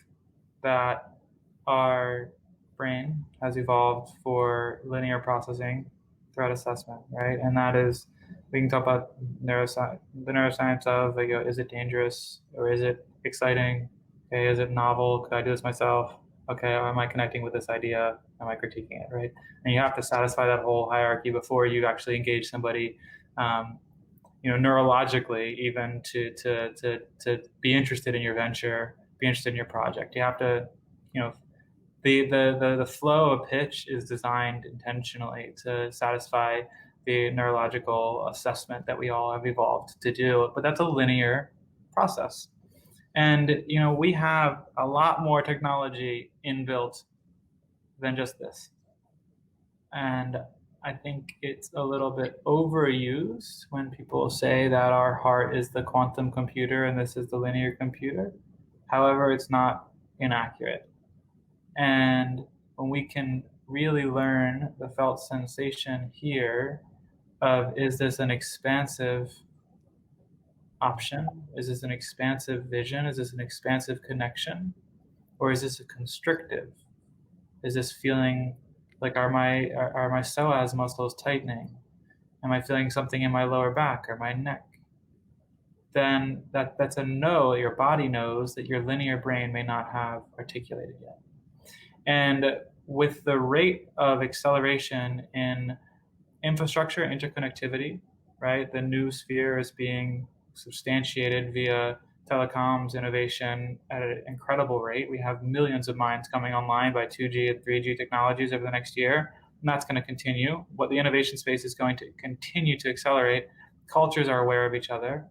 that our brain has evolved for linear processing, threat assessment, right? And that is, we can talk about the neuroscience of, like, is it dangerous or is it exciting? Okay, is it novel? Could I do this myself? Okay, or am I connecting with this idea? Am I critiquing it, right? And you have to satisfy that whole hierarchy before you actually engage somebody, neurologically, even to be interested in your venture, be interested in your project. You have to, the flow of pitch is designed intentionally to satisfy the neurological assessment that we all have evolved to do. But that's a linear process. And, we have a lot more technology inbuilt than just this. And I think it's a little bit overused when people say that our heart is the quantum computer and this is the linear computer. However, it's not inaccurate. And when we can really learn the felt sensation here of, is this an expansive option? Is this an expansive vision? Is this an expansive connection? Or is this a constrictive? Is this feeling like, are my psoas muscles tightening? Am I feeling something in my lower back or my neck? then that's a no. Your body knows that your linear brain may not have articulated yet. And with the rate of acceleration in infrastructure interconnectivity, right? The new sphere is being substantiated via telecoms innovation at an incredible rate. We have millions of minds coming online by 2G and 3G technologies over the next year, and that's going to continue. What the innovation space is going to continue to accelerate. Cultures are aware of each other.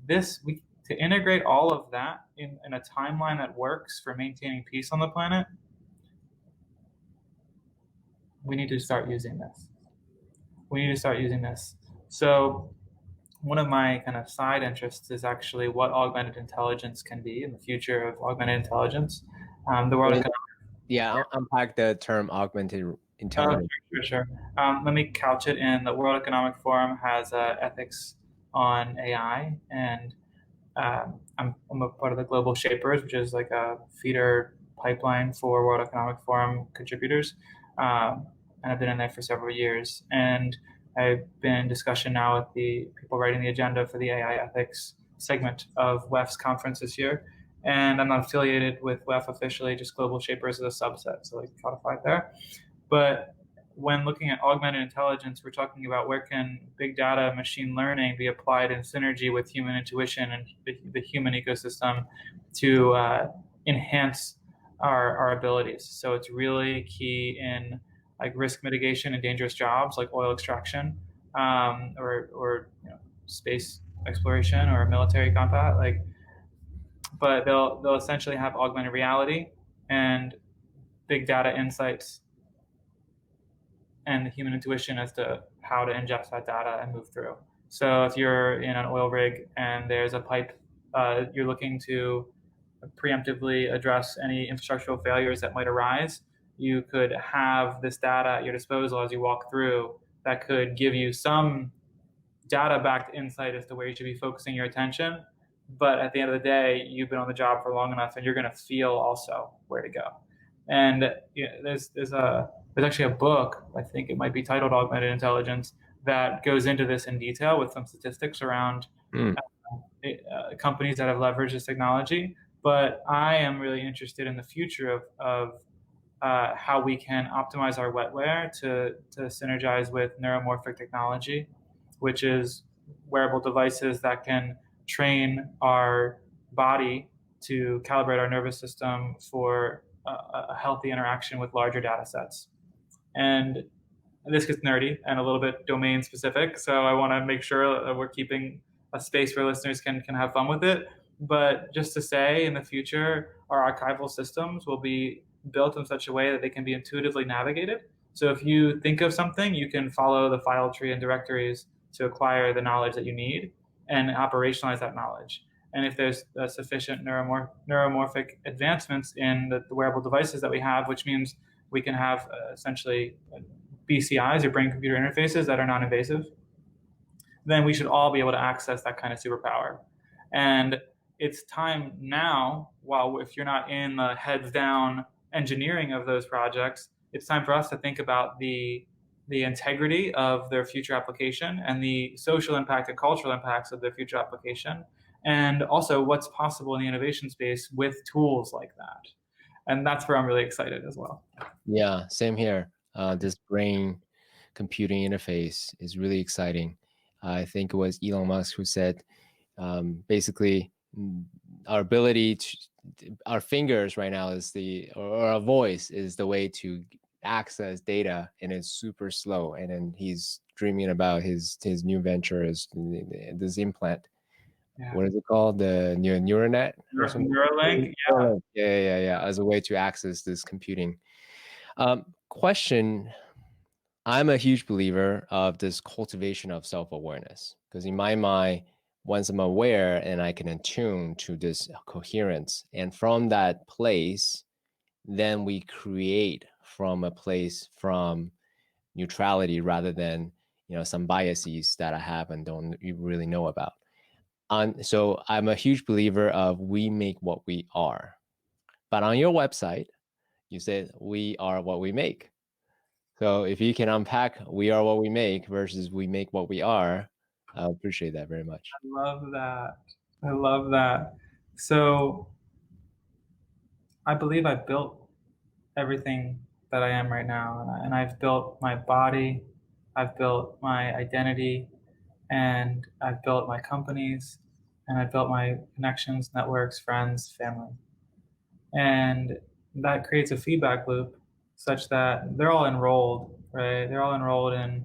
To integrate all of that in a timeline that works for maintaining peace on the planet, we need to start using this. So one of my kind of side interests is actually what augmented intelligence can be in the future of augmented intelligence. The World Economic Yeah, unpack the term augmented Oh, intelligence. sure. Let me couch it in the World Economic Forum has ethics on AI, and I'm a part of the Global Shapers, which is like a feeder pipeline for World Economic Forum contributors. And I've been in there for several years. And I've been in discussion now with the people writing the agenda for the AI ethics segment of WEF's conference this year. And I'm not affiliated with WEF officially, just Global Shapers as a subset, so like codified there. But when looking at augmented intelligence, we're talking about where can big data, machine learning be applied in synergy with human intuition and the human ecosystem to enhance our abilities. So it's really key in like risk mitigation and dangerous jobs like oil extraction, or space exploration or military combat. But they'll essentially have augmented reality and big data insights and the human intuition as to how to ingest that data and move through. So if you're in an oil rig and there's a pipe, you're looking to preemptively address any infrastructural failures that might arise, you could have this data at your disposal as you walk through that could give you some data-backed insight as to where you should be focusing your attention. But at the end of the day, you've been on the job for long enough, and you're going to feel also where to go. And there's actually a book, I think it might be titled Augmented Intelligence, that goes into this in detail with some statistics around companies that have leveraged this technology. But I am really interested in the future of how we can optimize our wetware to synergize with neuromorphic technology, which is wearable devices that can train our body to calibrate our nervous system for a healthy interaction with larger data sets. And this gets nerdy and a little bit domain specific, so I want to make sure that we're keeping a space where listeners can have fun with it. But just to say, in the future, our archival systems will be built in such a way that they can be intuitively navigated. So if you think of something, you can follow the file tree and directories to acquire the knowledge that you need and operationalize that knowledge. And if there's sufficient neuromorphic advancements in the wearable devices that we have, which means we can have essentially BCIs or brain computer interfaces that are non-invasive, then we should all be able to access that kind of superpower. And it's time now, while if you're not in the heads down engineering of those projects, it's time for us to think about the integrity of their future application and the social impact and cultural impacts of their future application, and also what's possible in the innovation space with tools like that. And that's where I'm really excited as well. Yeah, same here. This brain computing interface is really exciting. I think it was Elon Musk who said, basically, our ability to, our fingers right now is or our voice is the way to access data, and it's super slow. And then he's dreaming about his new venture is this implant. Yeah. What is it called? The neural net? Neuralink? Yeah. As a way to access this computing. Question. I'm a huge believer of this cultivation of self-awareness, because in my mind, once I'm aware and I can attune to this coherence, and from that place, then we create from a place from neutrality rather than some biases that I have and don't really know about. So I'm a huge believer of we make what we are. But on your website, you said we are what we make. So if you can unpack we are what we make versus we make what we are, I appreciate that very much. I love that. I love that. So I believe I built everything that I am right now, and I've built my body, I've built my identity, and I've built my companies, and I've built my connections, networks, friends, family. And that creates a feedback loop such that they're all enrolled, right? They're all enrolled in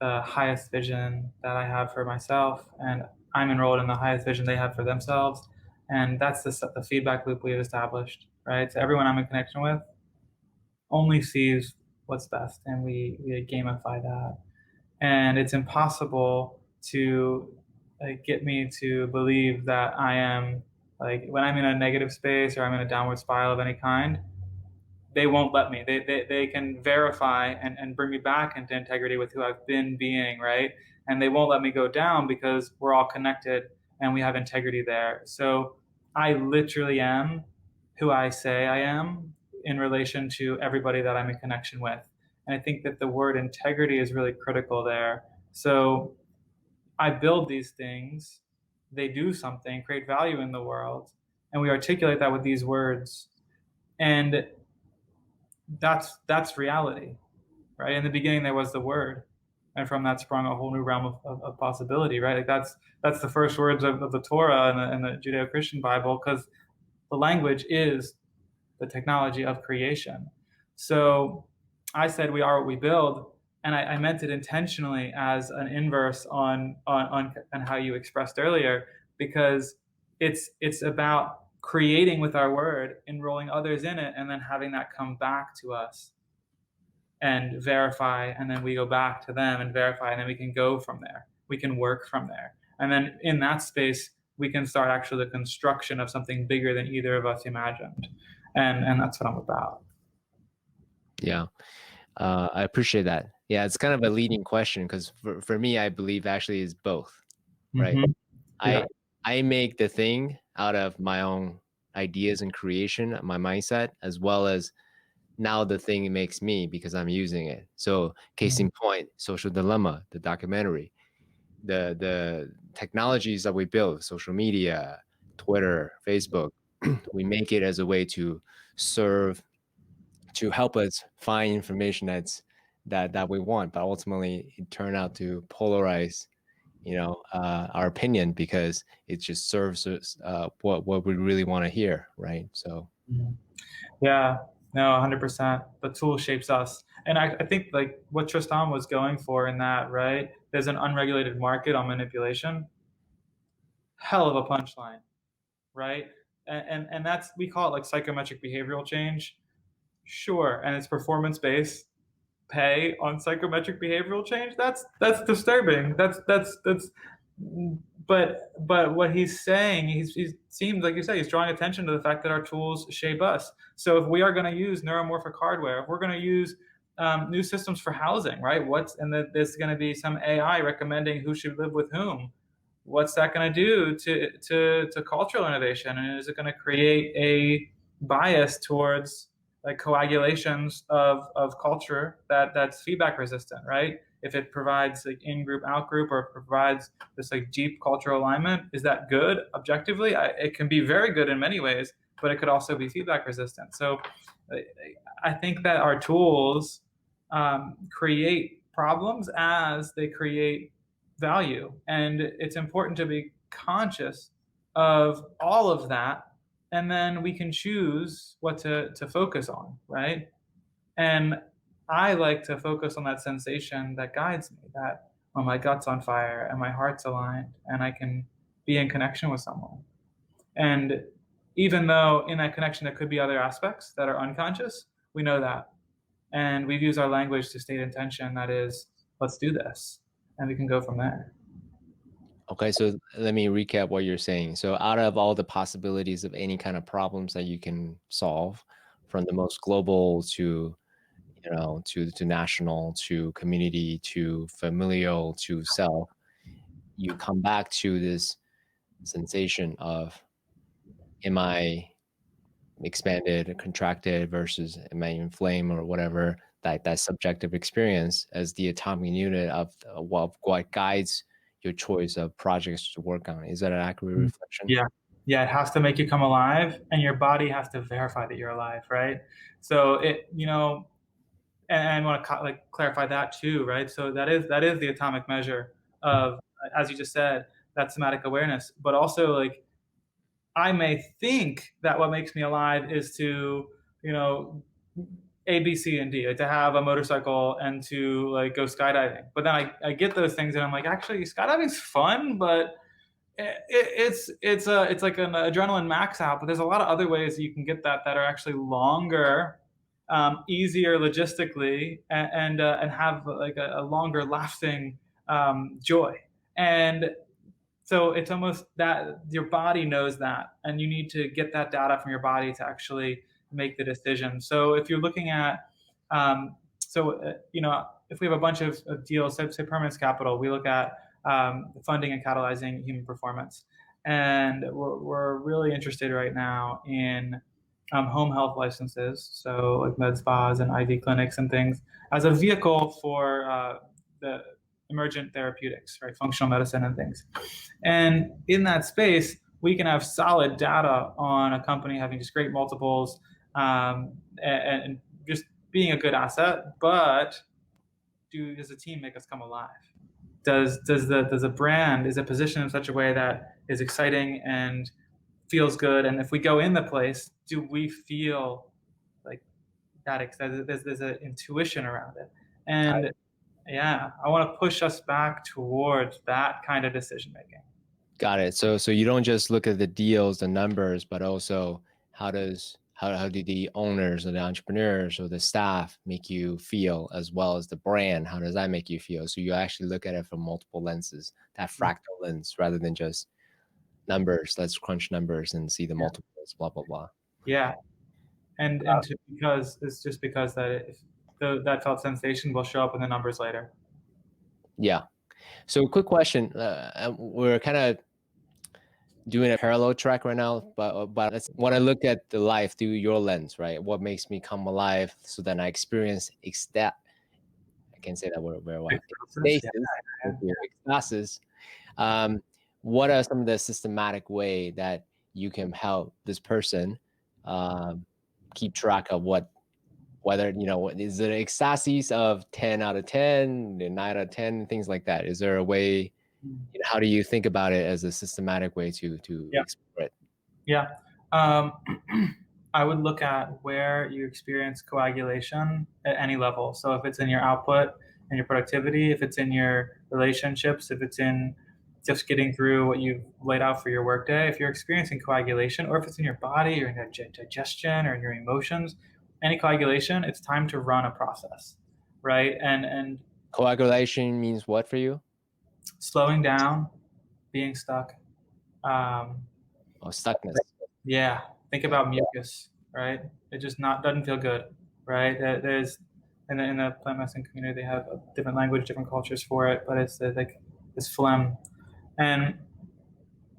the highest vision that I have for myself, and I'm enrolled in the highest vision they have for themselves. And that's the feedback loop we've established, right? So everyone I'm in connection with only sees what's best, and we gamify that. And it's impossible to get me to believe that I am, like, when I'm in a negative space or I'm in a downward spiral of any kind, they won't let me. They can verify and bring me back into integrity with who I've been being, right? And they won't let me go down because we're all connected and we have integrity there. So I literally am who I say I am in relation to everybody that I'm in connection with. And I think that the word integrity is really critical there. So I build these things, they do something, create value in the world, and we articulate that with these words. And that's reality, right? In the beginning there was the word, and from that sprung a whole new realm of possibility, right? Like that's the first words of the Torah and the Judeo-Christian Bible, because the language is the technology of creation. So I said we are what we build, and I meant it intentionally as an inverse on how you expressed earlier, because it's about creating with our word, enrolling others in it, and then having that come back to us and verify, and then we go back to them and verify, and then we can go from there. We can work from there. And then in that space, we can start actually the construction of something bigger than either of us imagined. And that's what I'm about. Yeah, I appreciate that. Yeah, it's kind of a leading question because for me, I believe actually is both, right? Mm-hmm. Yeah. I I make the thing out of my own ideas and creation, my mindset, as well as now the thing makes me because I'm using it. So case in point, Social Dilemma, the documentary, the technologies that we build, social media, Twitter, Facebook, we make it as a way to serve, to help us find information that we want, but ultimately it turned out to polarize, our opinion because it just serves us what we really want to hear, right? So Mhm. Yeah, no, 100%. The tool shapes us. And I think like what Tristan was going for in that, right? There's an unregulated market on manipulation. Hell of a punchline, right? And that's, we call it like psychometric behavioral change. Sure. And it's performance based pay on psychometric behavioral change. That's disturbing. That's but what he's saying, he seems like you say, he's drawing attention to the fact that our tools shape us. So if we are going to use neuromorphic hardware, if we're going to use new systems for housing, right? There's going to be some AI recommending who should live with whom. What's that going to do to cultural innovation? And is it going to create a bias towards like coagulations of culture that's feedback resistant, right? If it provides like in-group, out-group, or provides this like deep cultural alignment, is that good objectively? It can be very good in many ways, but it could also be feedback resistant. So I think that our tools create problems as they create value. And it's important to be conscious of all of that. And then we can choose what to focus on, right? And I like to focus on that sensation that guides me, that when my gut's on fire and my heart's aligned and I can be in connection with someone. And even though in that connection there could be other aspects that are unconscious, we know that. And we've used our language to state intention that is, let's do this. And we can go from there. okay, so let me recap what you're saying. So out of all the possibilities of any kind of problems that you can solve, from the most global to to national to community to familial to self, you come back to this sensation of, am I expanded, contracted versus am I inflamed or whatever, that subjective experience as the atomic unit of what guides your choice of projects to work on. Is that an accurate reflection? Yeah. Yeah, it has to make you come alive, and your body has to verify that you're alive, right? So and I want to clarify that too, right? So that is the atomic measure of, as you just said, that somatic awareness. But also, like, I may think that what makes me alive is to, you know, A, B, C, and D, like to have a motorcycle and to like go skydiving. But then I get those things and I'm like, actually, skydiving's fun, but it's like an adrenaline max out. But there's a lot of other ways that you can get that are actually longer, easier logistically, and have like a longer lasting joy. And so it's almost that your body knows that, and you need to get that data from your body to actually make the decision. So if you're looking at, if we have a bunch of deals, say Permanence Capital, we look at funding and catalyzing human performance, and we're really interested right now in home health licenses, so like med spas and IV clinics and things, as a vehicle for the emergent therapeutics, right? Functional medicine and things. And in that space, we can have solid data on a company having just great multiples, and just being a good asset. But does the team make us come alive? Does the brand, is it positioned in such a way that is exciting and feels good? And if we go in the place, do we feel like that? There's an intuition around it. And yeah, I want to push us back towards that kind of decision making. Got it. So you don't just look at the deals, the numbers, but also how do the owners or the entrepreneurs or the staff make you feel, as well as the brand? How does that make you feel? So you actually look at it from multiple lenses, that fractal lens, rather than just numbers. Let's crunch numbers and see the multiples, blah, blah, blah. Yeah. Because it's just because that felt sensation will show up in the numbers later. Yeah. So quick question. We're kind of doing a parallel track right now, but when I look at the life through your lens, right? What makes me come alive? So then I experience ecstatic. I can't say that word very well. Ecstasis. What are some of the systematic way that you can help this person keep track of whether, is it ecstasies of 10 out of 10, 9 out of 10, things like that? Is there a way, how do you think about it as a systematic way to explore it? Yeah. I would look at where you experience coagulation at any level. So if it's in your output and your productivity, if it's in your relationships, if it's in just getting through what you've laid out for your workday, if you're experiencing coagulation, or if it's in your body or in your digestion or in your emotions, any coagulation, it's time to run a process, right? And coagulation means what for you? Slowing down, being stuck. Stuckness. Yeah. Think about mucus, right? It just doesn't feel good, right? There's in the plant medicine community, they have a different language, different cultures for it, but it's like this phlegm. And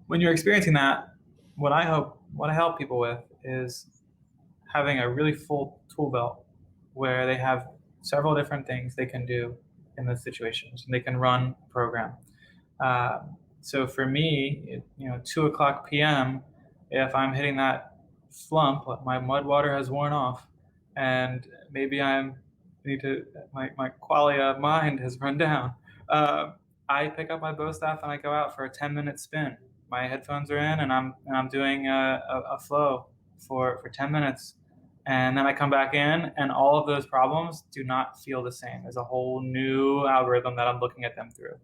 when you're experiencing that, what I help people with is having a really full tool belt where they have several different things they can do in those situations, and they can run a program. So for me, 2:00 p.m., if I'm hitting that slump, my mud water has worn off, and maybe my qualia mind has run down. I pick up my bow staff and I go out for a 10-minute spin. My headphones are in, and I'm doing a flow for 10 minutes. And then I come back in, and all of those problems do not feel the same. There's a whole new algorithm that I'm looking at them through.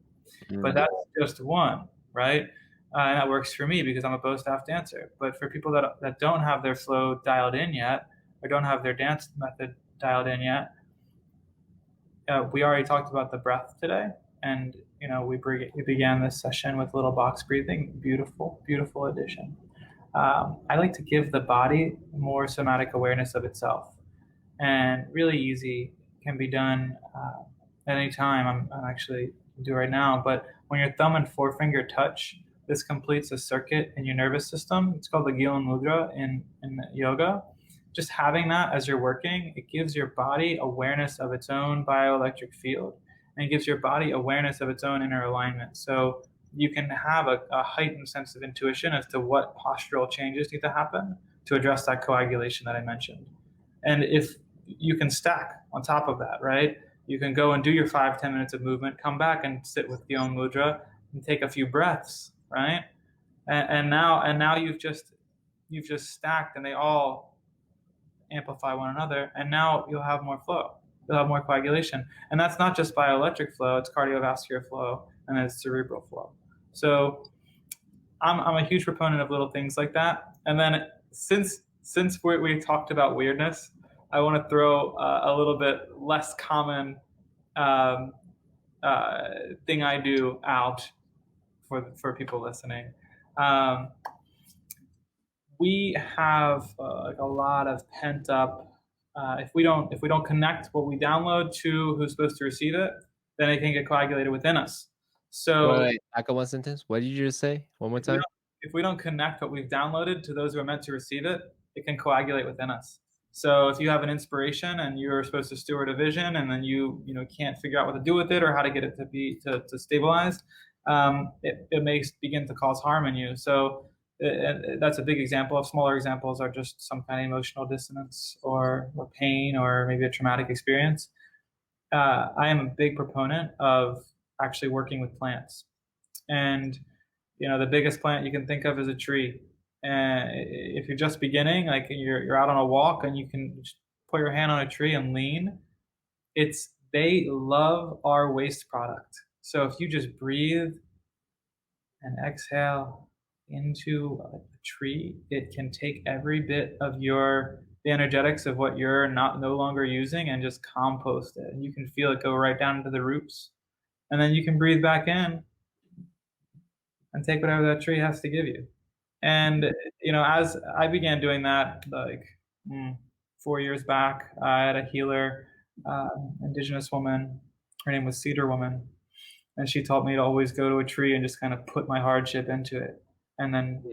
But that's just one, right? And that works for me because I'm a bow staff dancer. But for people that don't have their flow dialed in yet, or don't have their dance method dialed in yet, we already talked about the breath today. And, we began this session with little box breathing. Beautiful, beautiful addition. I like to give the body more somatic awareness of itself. And really easy, can be done at any time. I'm actually do right now. But when your thumb and forefinger touch, this completes a circuit in your nervous system. It's called the Gila Mudra in yoga. Just having that as you're working, it gives your body awareness of its own bioelectric field, and it gives your body awareness of its own inner alignment. So you can have a heightened sense of intuition as to what postural changes need to happen to address that coagulation that I mentioned. And if you can stack on top of that, right? You can go and do your 5-10 minutes of movement, come back and sit with the Om Mudra and take a few breaths, right? And now you've just stacked, and they all amplify one another, and now you'll have more flow. You'll have more coagulation. And that's not just bioelectric flow, it's cardiovascular flow, and then it's cerebral flow. So I'm a huge proponent of little things like that. And then since we talked about weirdness, I want to throw a little bit less common um, thing I do out for people listening. Um, we have like a lot of pent up. If we don't connect what we download to who's supposed to receive it, then it can get coagulated within us. So Wait, back up one sentence. What did you just say? One more if we time? don't if we don't connect what we've downloaded to those who are meant to receive it, it can coagulate within us. So if you have an inspiration and you're supposed to steward a vision, and then you can't figure out what to do with it or how to get it to stabilize, it may begin to cause harm in you. So that's a big example. Of smaller examples are just some kind of emotional dissonance or pain or maybe a traumatic experience. I am a big proponent of actually working with plants. And the biggest plant you can think of is a tree. And if you're just beginning, like you're out on a walk and you can just put your hand on a tree and lean, they love our waste product. So if you just breathe and exhale into a tree, it can take every bit of the energetics of what you're no longer using and just compost it. And you can feel it go right down into the roots. And then you can breathe back in and take whatever that tree has to give you. And as I began doing that, like 4 years back, I had a healer, indigenous woman. Her name was Cedar Woman, and she taught me to always go to a tree and just kind of put my hardship into it, and then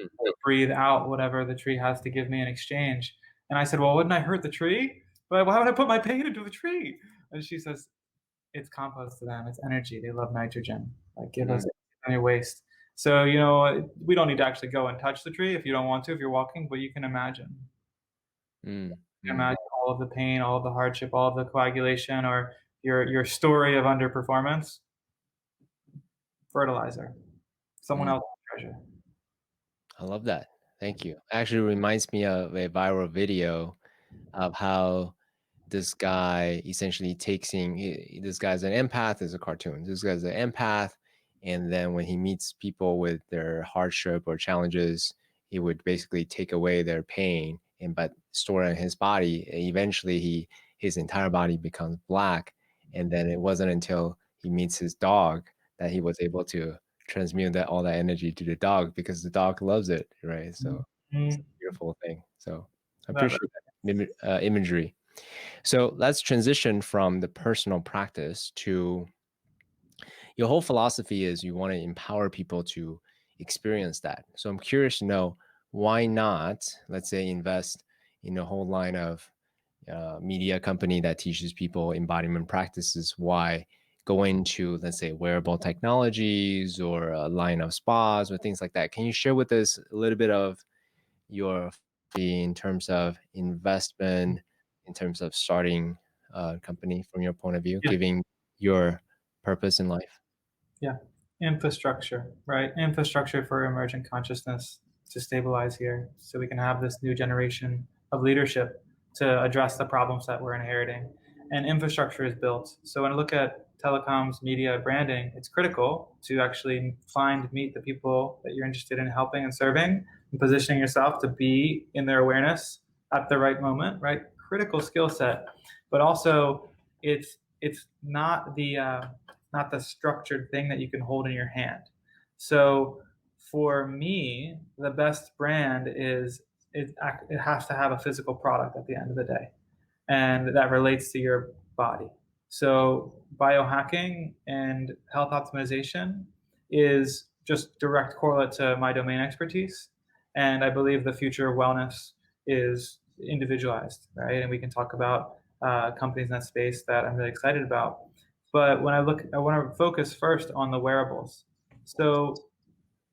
breathe out whatever the tree has to give me in exchange. And I said, "Well, wouldn't I hurt the tree? But why would I put my pain into the tree?" And she says, "It's compost to them. It's energy. They love nitrogen. Like give us on your waste." So we don't need to actually go and touch the tree if you don't want to, if you're walking, but you can imagine. Mm, You can mm, imagine all of the pain, all of the hardship, all of the coagulation, or your story of underperformance. Fertilizer. Someone mm. else's treasure. I love that. Thank you. Actually reminds me of a viral video of how this guy essentially this guy's an empath. Is a cartoon. This guy's an empath, and then when he meets people with their hardship or challenges, he would basically take away their pain and but store it in his body. And eventually, his entire body becomes black, and then it wasn't until he meets his dog that he was able to transmute all that energy to the dog because the dog loves it, right? So it's a Mhm. beautiful thing. So I That- appreciate that imagery. So let's transition from the personal practice to your whole philosophy is you want to empower people to experience that. So I'm curious to know why not, let's say, invest in a whole line of media company that teaches people embodiment practices. Why go into, let's say, wearable technologies or a line of spas or things like that? Can you share with us a little bit of your fee in terms of investment, in terms of starting a company from your point of view, yeah. giving your purpose in life? Yeah. Infrastructure, right? Infrastructure for emergent consciousness to stabilize here so we can have this new generation of leadership to address the problems that we're inheriting. And infrastructure is built. So when I look at telecoms, media, branding, it's critical to actually meet the people that you're interested in helping and serving and positioning yourself to be in their awareness at the right moment, right? Critical skill set. But also it's not the structured thing that you can hold in your hand. So for me, the best brand is it has to have a physical product at the end of the day, and that relates to your body. So biohacking and health optimization is just direct correlate to my domain expertise, and I believe the future of wellness is individualized, right? And we can talk about companies in that space that I'm really excited about. But when I want to focus first on the wearables. So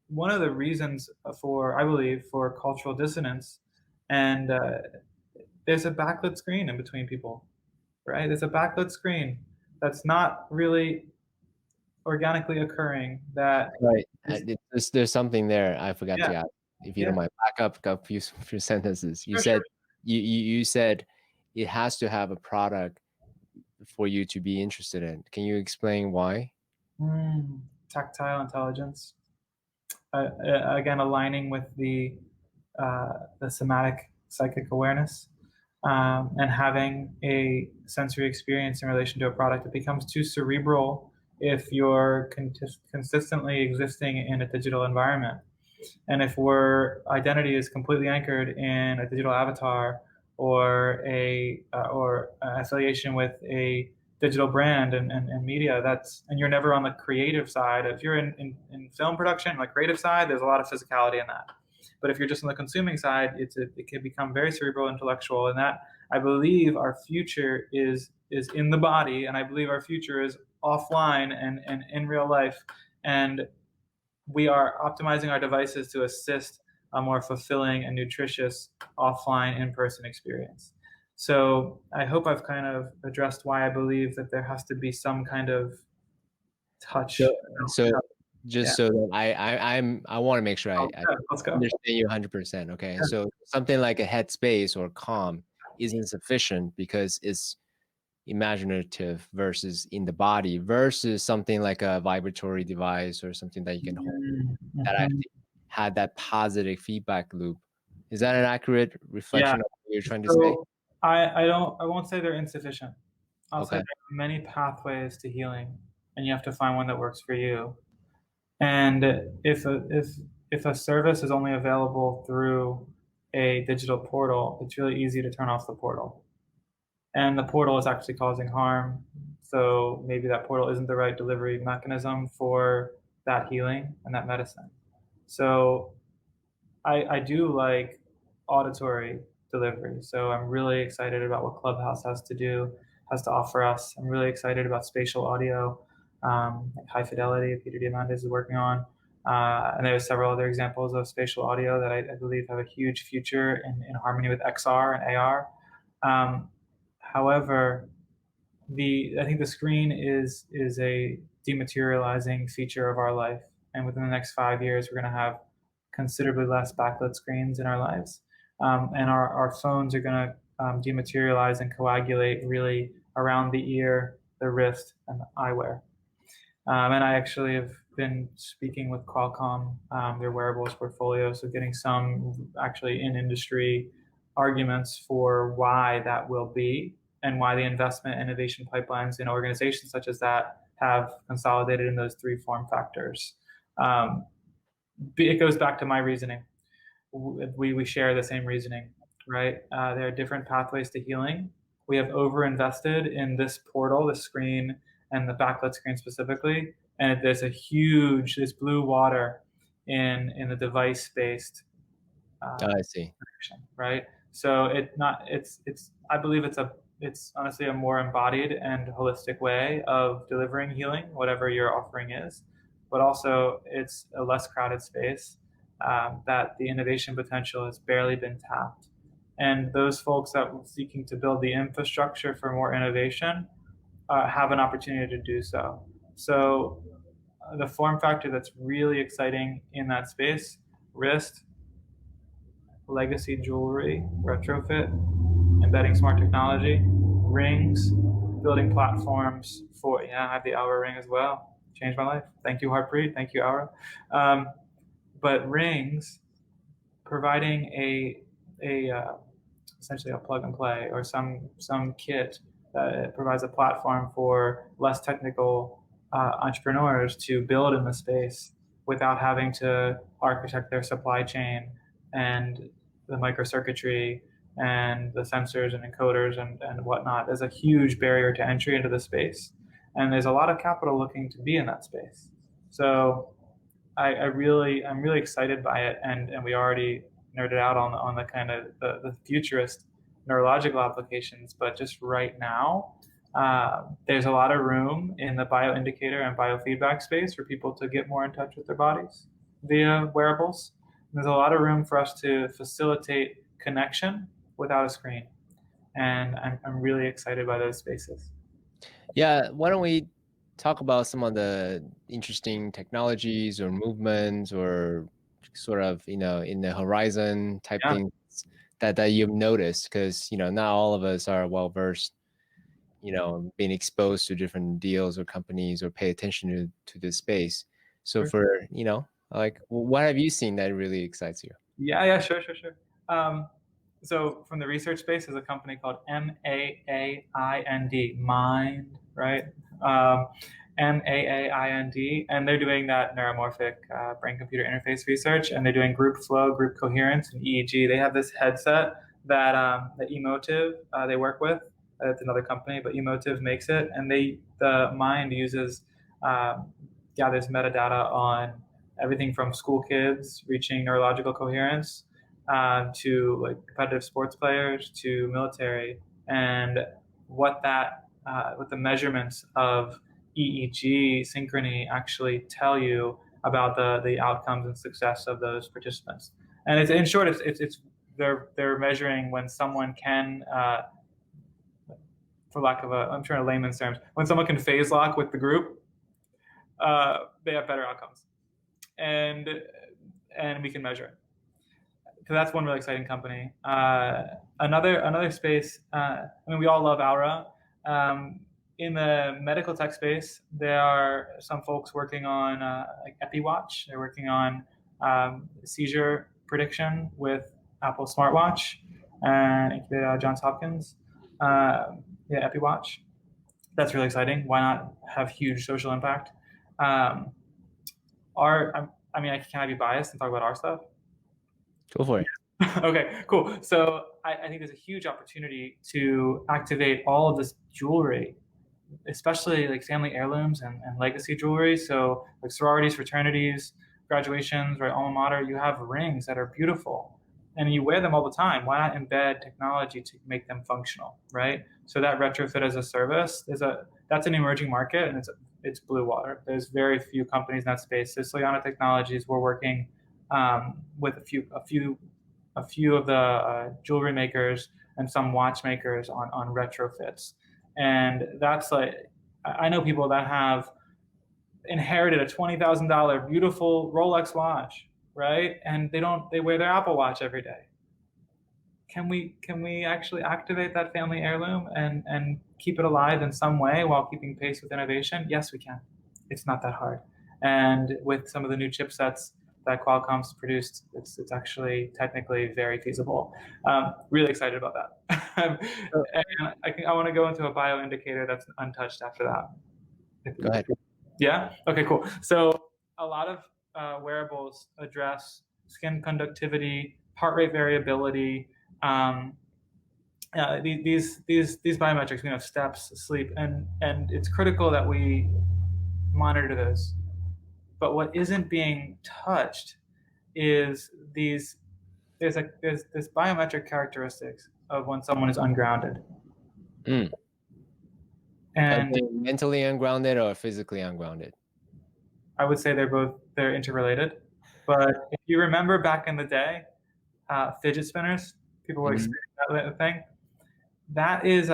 one of the reasons for, I believe, for cultural dissonance, and there's a backlit screen in between people, right? There's a backlit screen that's not really organically occurring. That Right. is, There's something there I forgot yeah, to ask. If you yeah, don't mind, back up a few sentences. You sure, sure. said you said it has to have a product for you to be interested in. Can you explain why? Tactile intelligence. Again, aligning with the somatic psychic awareness, and having a sensory experience in relation to a product. It becomes too cerebral if you're consistently existing in a digital environment. And if our identity is completely anchored in a digital avatar, or a or affiliation with a digital brand and media, and you're never on the creative side. If you're in film production, like creative side, there's a lot of physicality in that. But if you're just on the consuming side, it can become very cerebral, intellectual, and that, I believe, our future is in the body, and I believe our future is offline and in real life. And we are optimizing our devices to assist a more fulfilling and nutritious offline in-person experience. So I hope I've kind of addressed why I believe that there has to be some kind of touch. So so Yeah, just so that I want to make sure oh, I yeah, let's go. understand you 100%. Okay. Yeah. So something like a headspace or calm isn't sufficient because it's imaginative versus in the body versus something like a vibratory device or something that you can hold that Mhm. actually had that positive feedback loop. Is that an accurate Yeah. reflection of what you're trying to say? So I won't say they're insufficient. I'll say there Okay. are many pathways to healing, and you have to find one that works for you. And if a service is only available through a digital portal, it's really easy to turn off the portal. And the portal is actually causing harm. So maybe that portal isn't the right delivery mechanism for that healing and that medicine. So I do like auditory delivery. So I'm really excited about what Clubhouse has to offer us. I'm really excited about spatial audio, like high fidelity, Peter Diamandis is working on. And there's several other examples of spatial audio that I believe have a huge future in harmony with XR and AR. However, I think the screen is a dematerializing feature of our life, and within the next 5 years, we're going to have considerably less backlit screens in our lives, and our phones are going to dematerialize and coagulate really around the ear, the wrist, and the eyewear. And I actually have been speaking with Qualcomm, their wearables portfolio, so getting some actually in industry arguments for why that will be, and why the investment innovation pipelines in organizations such as that have consolidated in those three form factors. Um, it goes back to my reasoning. We share the same reasoning, right? There are different pathways to healing. We have overinvested in this portal, the screen, and the backlit screen specifically, and there's blue water in the device based Oh, uh, I see. connection, right? So it's I believe it's honestly a more embodied and holistic way of delivering healing, whatever your offering is, but also it's a less crowded space, that the innovation potential has barely been tapped, and those folks that are seeking to build the infrastructure for more innovation have an opportunity to do so. So the form factor that's really exciting in that space: wrist, legacy jewelry, retrofit, embedding smart technology, rings, building platforms for, yeah, I have the Aura ring as well. Changed my life. Thank you, Harpreet. Thank you, Aura. Um, but rings, providing a essentially a plug and play, or some kit that provides a platform for less technical entrepreneurs to build in the space without having to architect their supply chain and the microcircuitry and the sensors and encoders and whatnot. There's a huge barrier to entry into the space, and there's a lot of capital looking to be in that space. So I'm really excited by it, and we already nerded out on the kind of the futurist neurological applications, but just right now, there's a lot of room in the bioindicator and biofeedback space for people to get more in touch with their bodies. via wearables. There's a lot of room for us to facilitate connection without a screen. And I'm really excited by those spaces. Yeah, why don't we talk about some of the interesting technologies or movements or sort of, in the horizon type Yeah, things that you've noticed? Because, not all of us are well versed, being exposed to different deals or companies or pay attention to this space. So sure. for, like, what have you seen that really excites you? Yeah, sure. Um, so from the research space is a company called MAAIND, Mind, right? Um, MAAIND, and they're doing that neuromorphic brain-computer interface research, and they're doing group flow, group coherence, and EEG. They have this headset that Emotive they work with. It's another company, but Emotive makes it, and the Mind uses gathers metadata on everything from school kids reaching neurological coherence to like competitive sports players to military, and what the measurements of EEG synchrony actually tell you about the outcomes and success of those participants. And it's in short, it's they're measuring when someone can, for lack of I'm trying to layman's terms, when someone can phase lock with the group, they have better outcomes, and and we can measure it. So that's one really exciting company. Another space. I mean, we all love Aura. In the medical tech space, there are some folks working on like EpiWatch. They're working on seizure prediction with Apple smartwatch and Johns Hopkins. Yeah, EpiWatch. That's really exciting. Why not have huge social impact? Um, I mean, can I be biased and talk about our stuff? Go for it. Okay, cool. So I think there's a huge opportunity to activate all of this jewelry, especially like family heirlooms and legacy jewelry. So like sororities, fraternities, graduations, right, alma mater, you have rings that are beautiful and you wear them all the time. Why not embed technology to make them functional, right? So that retrofit as a service that's an emerging market, and it's blue water. There's very few companies in that space. So Suyana Technologies, we're working with a few of the jewelry makers and some watchmakers on retrofits. And that's like, I know people that have inherited a $20,000 beautiful Rolex watch, right? And they wear their Apple Watch every day. Can we actually activate that family heirloom and keep it alive in some way while keeping pace with innovation? Yes, we can. It's not that hard. And with some of the new chipsets that Qualcomm's produced, it's actually technically very feasible. Really excited about that. And I want to go into a bioindicator that's untouched after that. Go ahead. Yeah. Okay. Cool. So a lot of wearables address skin conductivity, heart rate variability, um, these biometrics, steps, sleep, and it's critical that we monitor those. But what isn't being touched is there's this biometric characteristics of when someone is ungrounded. Mm. Are And they mentally ungrounded or physically ungrounded? I would say they're interrelated. But if you remember back in the day, fidget spinners, people were Mhm. experiencing that thing. That is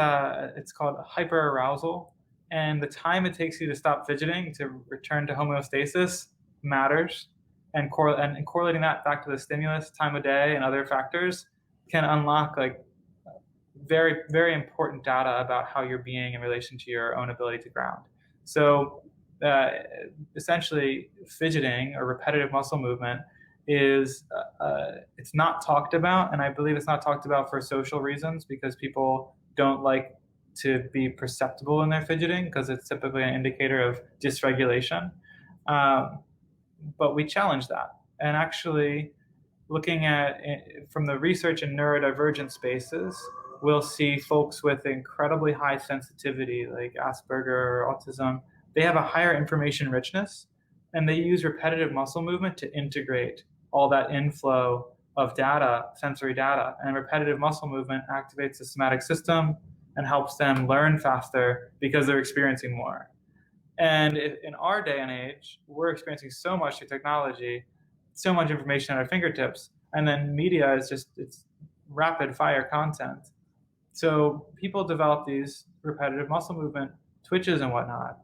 it's called hyperarousal, and the time it takes you to stop fidgeting to return to homeostasis matters. And correlating that back to the stimulus, time of day, and other factors can unlock like very very important data about how you're being in relation to your own ability to ground. So uh, essentially, fidgeting or repetitive muscle movement is it's not talked about, and I believe it's not talked about for social reasons because people don't like to be perceptible in their fidgeting because it's typically an indicator of dysregulation. Um, but we challenge that, and actually looking at from the research in neurodivergent spaces, we'll see folks with incredibly high sensitivity, like Asperger or autism. They have a higher information richness, and they use repetitive muscle movement to integrate all that inflow of data, sensory data. And repetitive muscle movement activates the somatic system and helps them learn faster because they're experiencing more. And in our day and age, we're experiencing so much through technology. so much information at our fingertips, and then media is just it's rapid fire content. So people develop these repetitive muscle movement twitches and whatnot.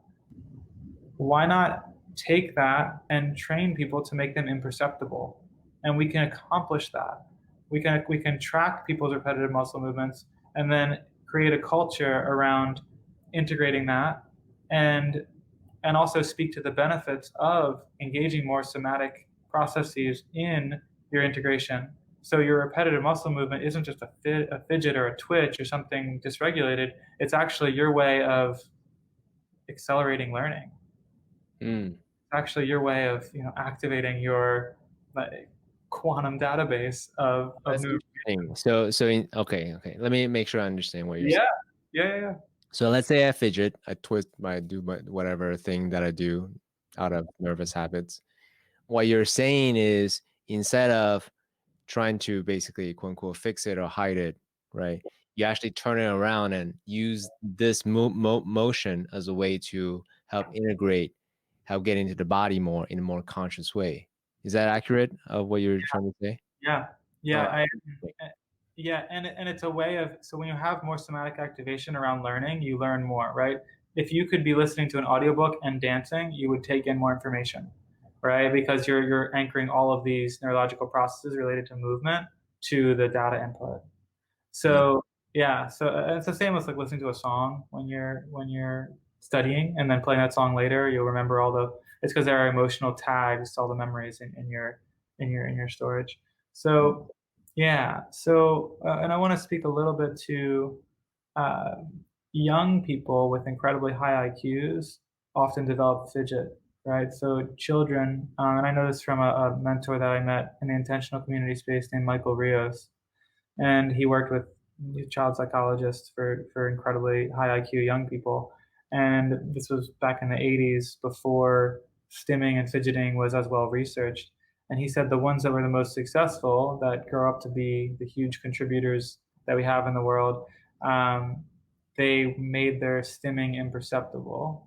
Why not take that and train people to make them imperceptible? And we can accomplish that. We can track people's repetitive muscle movements and then create a culture around integrating that, and also speak to the benefits of engaging more somatic processes in your integration. So your repetitive muscle movement isn't just a fidget or a twitch or something dysregulated. It's actually your way of accelerating learning. Mm. It's actually your way of activating your like, quantum database of That's movement. interesting. Okay. Let me make sure I understand what you're saying. Yeah, yeah, yeah, So let's say I fidget, I twist, I do my whatever thing that I do out of nervous habits. What you're saying is instead of trying to basically quote unquote fix it or hide it, right? You actually turn it around and use this motion as a way to help integrate, help get into the body more in a more conscious way. Is that accurate of what you're trying to say? yeah, Oh, yeah. okay. Yeah, and it's a way of, so when you have more somatic activation around learning, you learn more, right? If you could be listening to an audiobook and dancing, you would take in more information, right? Because you're anchoring all of these neurological processes related to movement to the data input. Mm, So yeah, so it's the same as like listening to a song when you're studying, and then playing that song later, you'll remember all the. It's because there are emotional tags to all the memories in your storage. mm, So yeah, so and I want to speak a little bit to uh, young people with incredibly high IQs often develop fidget, right? So children, and I know this from a mentor that I met in the intentional community space named Michael Rios, and he worked with child psychologists for incredibly high IQ young people. And this was back in the 80s before stimming and fidgeting was as well researched. And he said the ones that were the most successful, that grow up to be the huge contributors that we have in the world, they made their stimming imperceptible.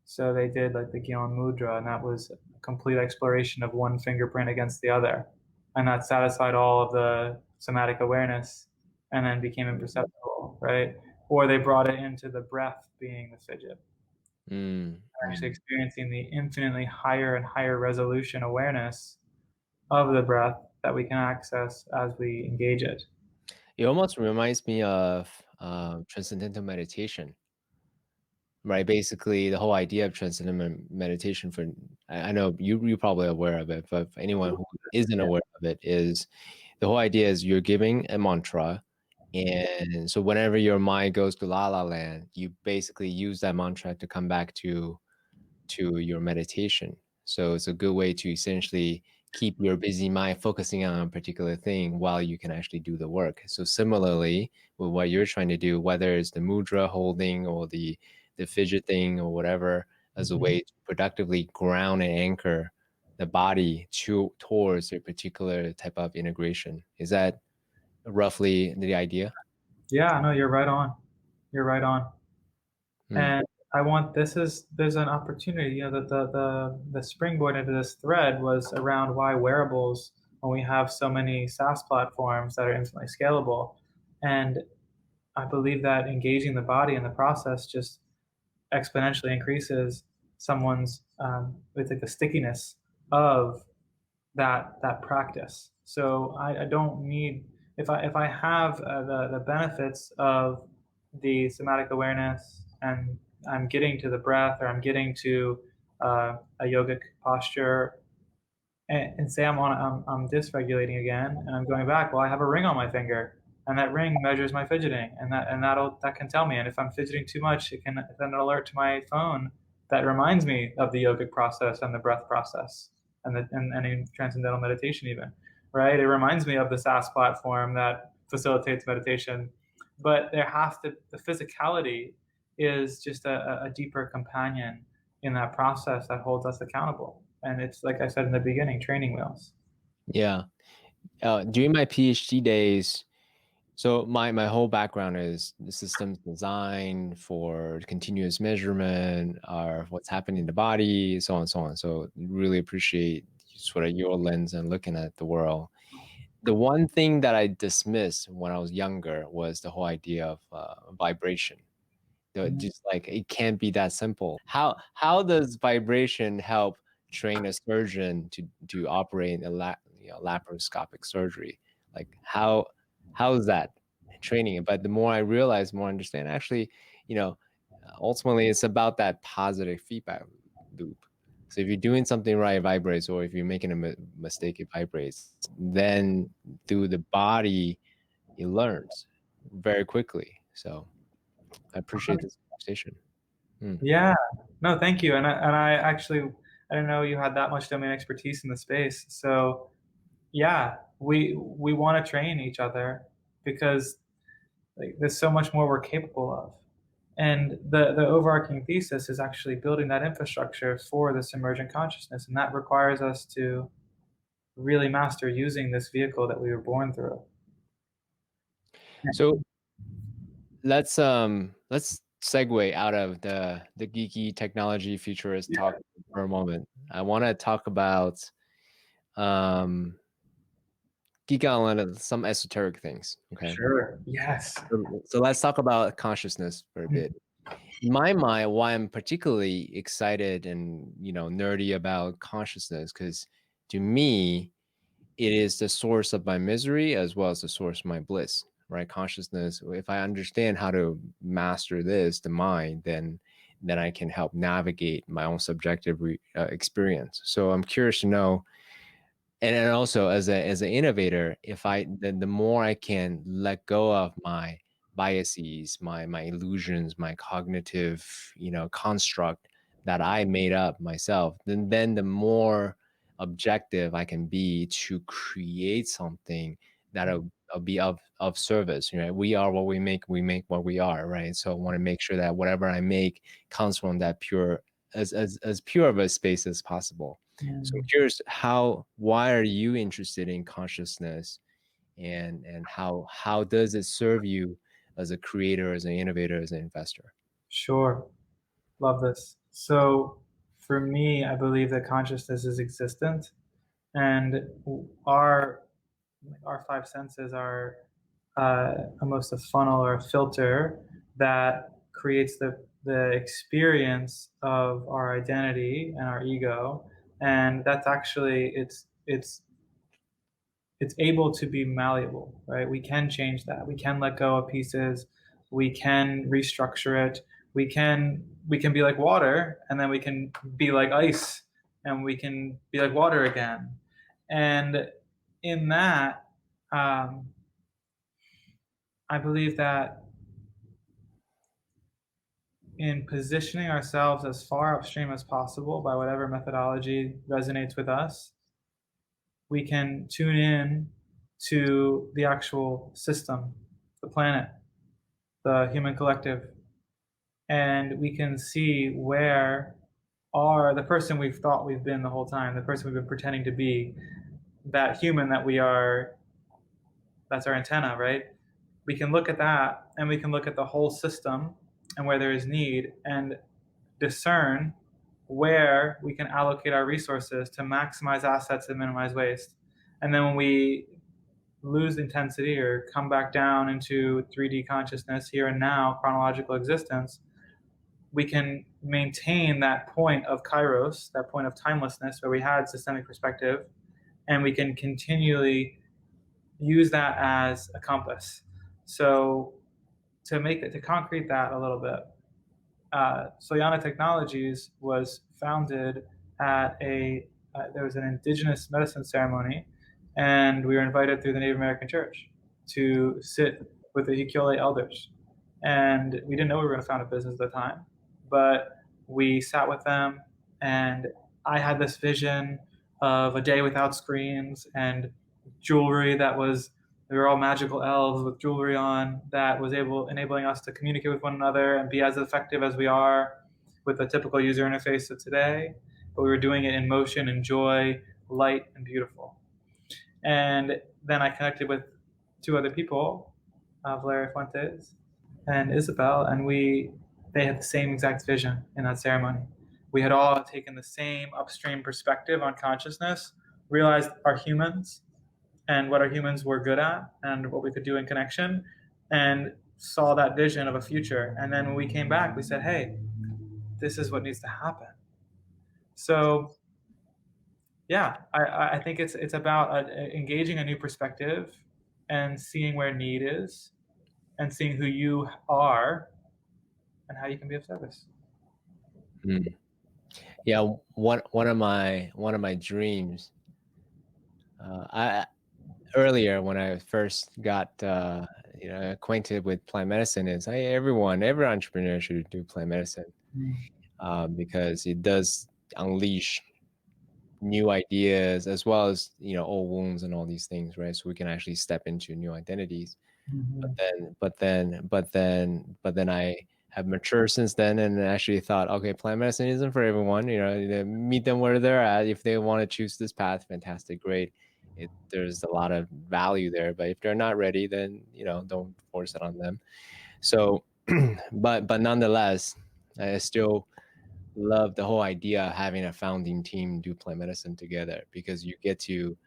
So they did like the Gyan Mudra, and that was a complete exploration of one fingerprint against the other. And that satisfied all of the somatic awareness and then became imperceptible, right? Or they brought it into the breath being the fidget, mm, actually mm. experiencing the infinitely higher and higher resolution awareness of the breath that we can access as we engage it. It almost reminds me of transcendental meditation, right? Basically, the whole idea of transcendental meditation for I know you're probably aware of it, but for anyone who isn't Yeah. aware of it, is the whole idea is you're giving a mantra, and so whenever your mind goes to la la land, you basically use that mantra to come back to your meditation. So it's a good way to essentially keep your busy mind focusing on a particular thing while you can actually do the work. So similarly, with what you're trying to do, whether it's the mudra holding or the fidget thing or whatever, as a Mhm. way to productively ground and anchor the body towards a particular type of integration. Is that roughly the idea? Yeah, no, you're right on. You're right on. Hmm. And I want this is there's an opportunity, the springboard into this thread was around why wearables, when we have so many SaaS platforms that are infinitely scalable. And I believe that engaging the body in the process just exponentially increases someone's with like the stickiness of that practice. So I don't need, if I have the benefits of the somatic awareness, and I'm getting to the breath, or I'm getting to a yogic posture, and say I'm dysregulating again, and I'm going back. Well, I have a ring on my finger, and that ring measures my fidgeting, that can tell me. And if I'm fidgeting too much, it can send an alert to my phone that reminds me of the yogic process and the breath process, and in transcendental meditation even, right? It reminds me of the SaaS platform that facilitates meditation. But the physicality is just a deeper companion in that process that holds us accountable. And it's like I said in the beginning, training wheels. Yeah. During my PhD days, so my whole background is the systems design for continuous measurement of what's happening in the body, so on and so on. So really appreciate sort of your lens and looking at the world. The one thing that I dismissed when I was younger was the whole idea of vibration. Just like it can't be that simple. How does vibration help train a surgeon to operate a laparoscopic surgery? Like how is that training it? But the more I realize, more I understand. Actually, you know, ultimately it's about that positive feedback loop. So if you're doing something right, it vibrates, or if you're making a mistake, it vibrates. Then through the body, it learns very quickly. So I appreciate this conversation. Hmm. Yeah, no, thank you. And I actually, I didn't know you had that much domain expertise in the space. So yeah, we want to train each other because like, there's so much more we're capable of. And the overarching thesis is actually building that infrastructure for this emergent consciousness, and that requires us to really master using this vehicle that we were born through. So let's segue out of the geeky technology futurist talk for a moment. I want to talk about um geek out on some esoteric things. Okay. Sure. Yes. So let's talk about consciousness for a bit. In my mind, why I'm particularly excited and nerdy about consciousness, because to me, it is the source of my misery as well as the source of my bliss, right? Consciousness, if I understand how to master this, the mind, then I can help navigate my own subjective experience. So I'm curious to know, and also as an innovator, if the more I can let go of my biases, my illusions, my cognitive construct that I made up myself, then the more objective I can be to create something that'll be of service. We are what we make what we are, right? So I want to make sure that whatever I make comes from that pure, as pure of a space as possible. So I'm Mm. curious, why are you interested in consciousness, and how does it serve you as a creator, as an innovator, as an investor? Sure. Love this. So for me, I believe that consciousness is existent, and our five senses are almost a funnel or a filter that creates the experience of our identity and our ego, and that's actually it's able to be malleable, right? We can change that. We can let go of pieces. We can restructure it. We can be like water, and then we can be like ice, and we can be like water again. And in that, um, I believe that in positioning ourselves as far upstream as possible by whatever methodology resonates with us, we can tune in to the actual system, the planet, the human collective, and we can see where are the person we've thought we've been the whole time, the person we've been pretending to be, that human that we are, that's our antenna, right? We can look at that and we can look at the whole system and where there is need and discern where we can allocate our resources to maximize assets and minimize waste. And then when we lose intensity or come back down into 3D consciousness, here and now, chronological existence, we can maintain that point of kairos, that point of timelessness where we had systemic perspective, and we can continually use that as a compass. So to concrete that a little bit, Suyana Technologies was founded at there was an indigenous medicine ceremony, and we were invited through the Native American Church to sit with the Hikole elders. And we didn't know we were going to found a business at the time, but we sat with them, and I had this vision of a day without screens and jewelry that was we were all magical elves with jewelry on that was enabling us to communicate with one another and be as effective as we are with the typical user interface of today. But we were doing it in motion and joy, light and beautiful. And then I connected with two other people, Valeria Fuentes and Isabel, and they had the same exact vision in that ceremony. We had all taken the same upstream perspective on consciousness, realized our humans and what our humans were good at and what we could do in connection, and saw that vision of a future. And then when we came back, we said, hey, this is what needs to happen. So yeah, I think it's about engaging a new perspective and seeing where need is and seeing who you are and how you can be of service. Mm. Yeah, one of my dreams. I earlier when I first got acquainted with plant medicine is every entrepreneur should do plant medicine, because it does unleash new ideas as well as old wounds and all these things, right? So we can actually step into new identities. Mm-hmm. But then I have matured since then and actually thought, okay, plant medicine isn't for everyone. Meet them where they're at. If they want to choose this path, fantastic, great. There's a lot of value there, but if they're not ready, then don't force it on them. So, but nonetheless, I still love the whole idea of having a founding team do plant medicine together, because you get to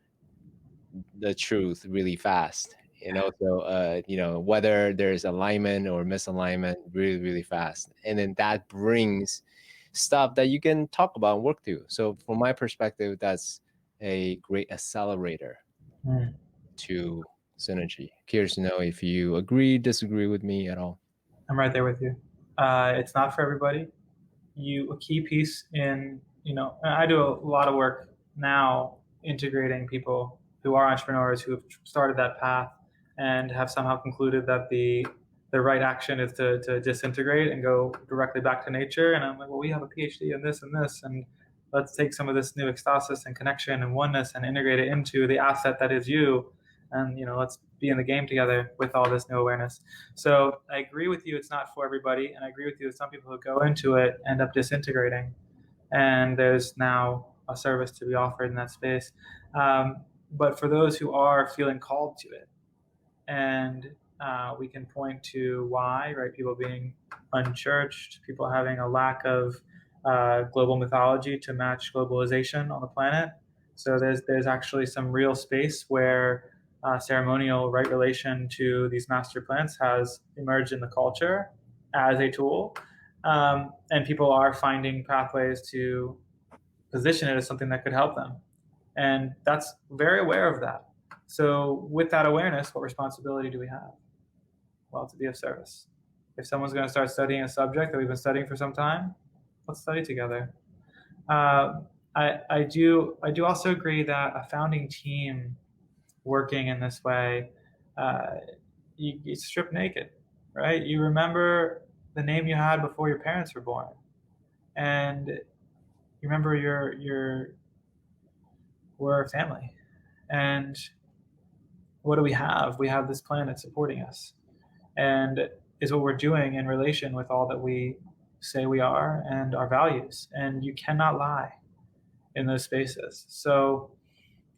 the truth really fast, so whether there's alignment or misalignment really, really fast, and then that brings stuff that you can talk about and work through. So from my perspective, that's a great accelerator Mm. to synergy. Curious to know if you agree, disagree with me at all. I'm right there with you. It's not for everybody. A key piece in, I do a lot of work now integrating people who are entrepreneurs who have started that path and have somehow concluded that the right action is to disintegrate and go directly back to nature. And I'm like, well, we have a PhD in this and this, and let's take some of this new ecstasis and connection and oneness and integrate it into the asset that is you. And let's be in the game together with all this new awareness. So I agree with you, it's not for everybody, and I agree with you that some people who go into it end up disintegrating, and there's now a service to be offered in that space. But for those who are feeling called to it, and we can point to why, right? People being unchurched, people having a lack of global mythology to match globalization on the planet. So there's actually some real space where ceremonial right relation to these master plants has emerged in the culture as a tool, and people are finding pathways to position it as something that could help them, and that's very aware of that. So with that awareness, what responsibility do we have? Well, to be of service. If someone's going to start studying a subject that we've been studying for some time, let's study together. I do also agree that a founding team working in this way, uh, you strip naked, right? You remember the name you had before your parents were born, and you remember we're a family, and what do we have? We have this planet supporting us, and is what we're doing in relation with all that we say we are and our values. And you cannot lie in those spaces. So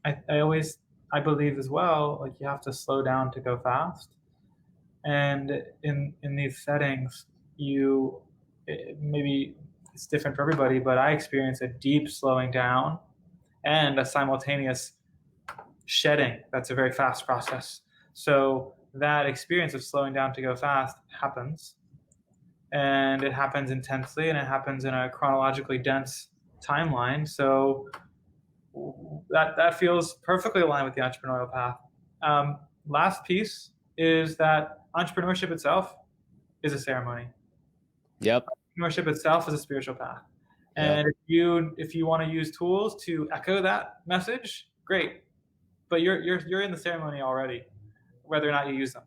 I believe as well, like you have to slow down to go fast. And in these settings, maybe it's different for everybody, but I experience a deep slowing down and a simultaneous shedding. That's a very fast process. So that experience of slowing down to go fast happens, and it happens intensely, and it happens in a chronologically dense timeline. So that feels perfectly aligned with the entrepreneurial path. Last piece is that entrepreneurship itself is a ceremony. Yep. Entrepreneurship itself is a spiritual path. Yep. And if you want to use tools to echo that message, great. But you're in the ceremony already, whether or not you use them,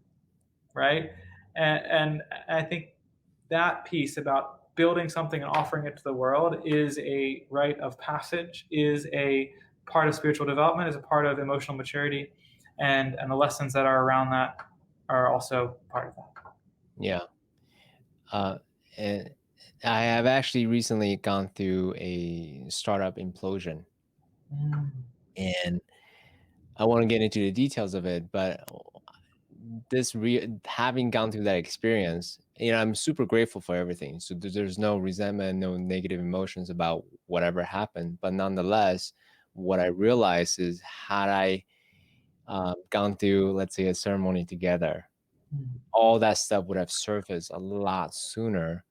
right? And I think that piece about building something and offering it to the world is a rite of passage, is a part of spiritual development, is a part of emotional maturity, and the lessons that are around that are also part of that. Yeah. And I have actually recently gone through a startup implosion, Mm. and I want to get into the details of it, but having gone through that experience, I'm super grateful for everything. So there's no resentment, no negative emotions about whatever happened. But nonetheless, what I realized is, had I gone through, let's say, a ceremony together, Mm. all that stuff would have surfaced a lot sooner.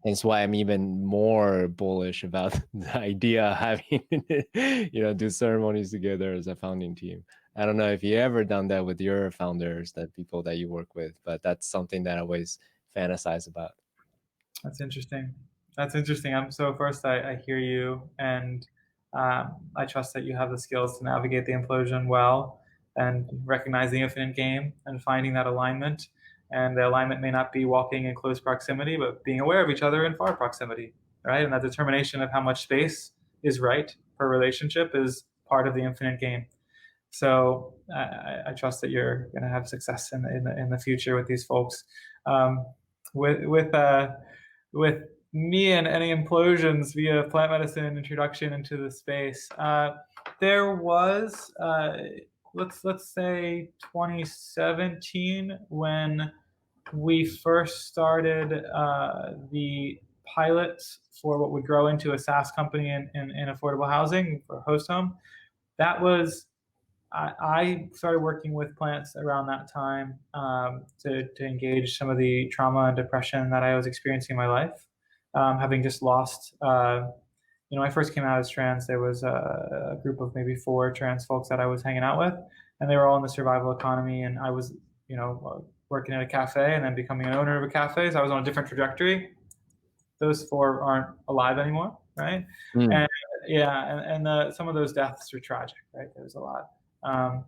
Hence why I'm even more bullish about the idea of having, do ceremonies together as a founding team. I don't know if you ever done that with your founders, that people that you work with, but that's something that I always fantasize about. That's interesting. That's interesting. So first, I hear you, and I trust that you have the skills to navigate the implosion well, and recognize the infinite game and finding that alignment. And the alignment may not be walking in close proximity, but being aware of each other in far proximity, right? And that determination of how much space is right per relationship is part of the infinite game. So I trust that you're going to have success in the future with these folks. Um, with with uh, with me and any implosions via plant medicine introduction into the space, there was let's say 2017 when we first started the pilots for what would grow into a SaaS company in affordable housing for host home. That was I started working with plants around that time to engage some of the trauma and depression that I was experiencing in my life. Having just lost, when I first came out as trans, there was a group of maybe 4 trans folks that I was hanging out with, and they were all in the survival economy. And I was, working at a cafe and then becoming an owner of a cafe. So I was on a different trajectory. Those 4 aren't alive anymore, right? Mm. And yeah, and some of those deaths are tragic, right? There's a lot. Um,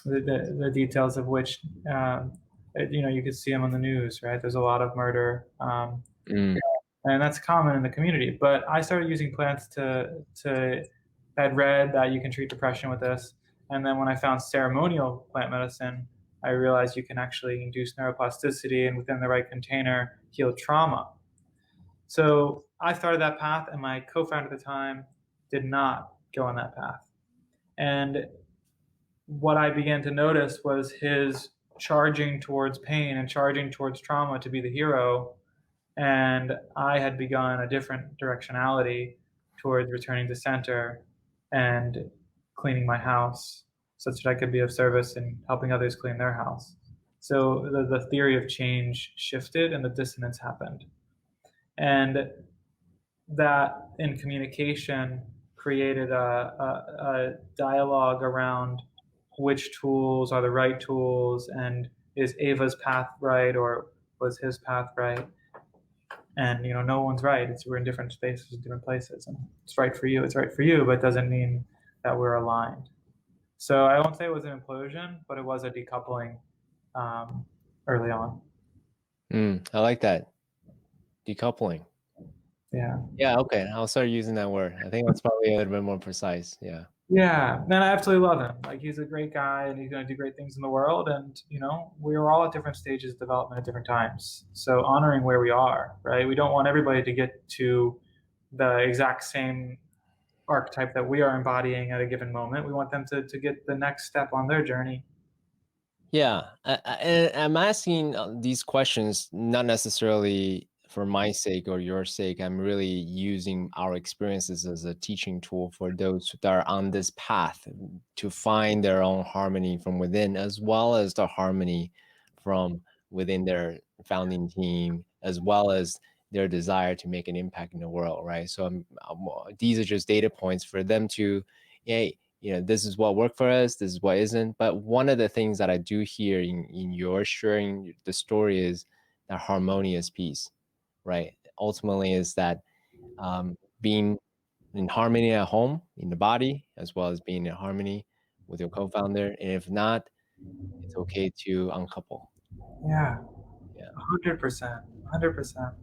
the details of which, you could see them on the news, right? There's a lot of murder, Mm. and that's common in the community. But I started using plants to I'd read that you can treat depression with this, and then when I found ceremonial plant medicine, I realized you can actually induce neuroplasticity and within the right container heal trauma. So I started that path, and my co-founder at the time did not go on that path. And what I began to notice was his charging towards pain and charging towards trauma to be the hero. And I had begun a different directionality towards returning to center and cleaning my house such that I could be of service in helping others clean their house. So the theory of change shifted and the dissonance happened. And that in communication created a dialogue around which tools are the right tools, and is Ava's path right or was his path right? And no one's right. We're in different spaces, different places, and it's right for you. It's right for you, but it doesn't mean that we're aligned. So I won't say it was an implosion, but it was a decoupling early on. Mm. I like that. Decoupling. Yeah. Yeah, okay. I'll start using that word. I think that's probably a little bit more precise. Yeah. Yeah, and I absolutely love him. Like, he's a great guy, and he's going to do great things in the world. And we are all at different stages of development at different times. So honoring where we are, right? We don't want everybody to get to the exact same archetype that we are embodying at a given moment. We want them to get the next step on their journey. Yeah, and I'm asking these questions not necessarily for my sake or your sake. I'm really using our experiences as a teaching tool for those that are on this path to find their own harmony from within, as well as the harmony from within their founding team, as well as their desire to make an impact in the world, right? So these are just data points for them to, yeah, this is what worked for us, this is what isn't. But one of the things that I do hear in your sharing the story is that harmonious piece, right? Ultimately, is that being in harmony at home, in the body, as well as being in harmony with your co-founder. And if not, it's okay to uncouple. Yeah, Yeah, 100%, 100%.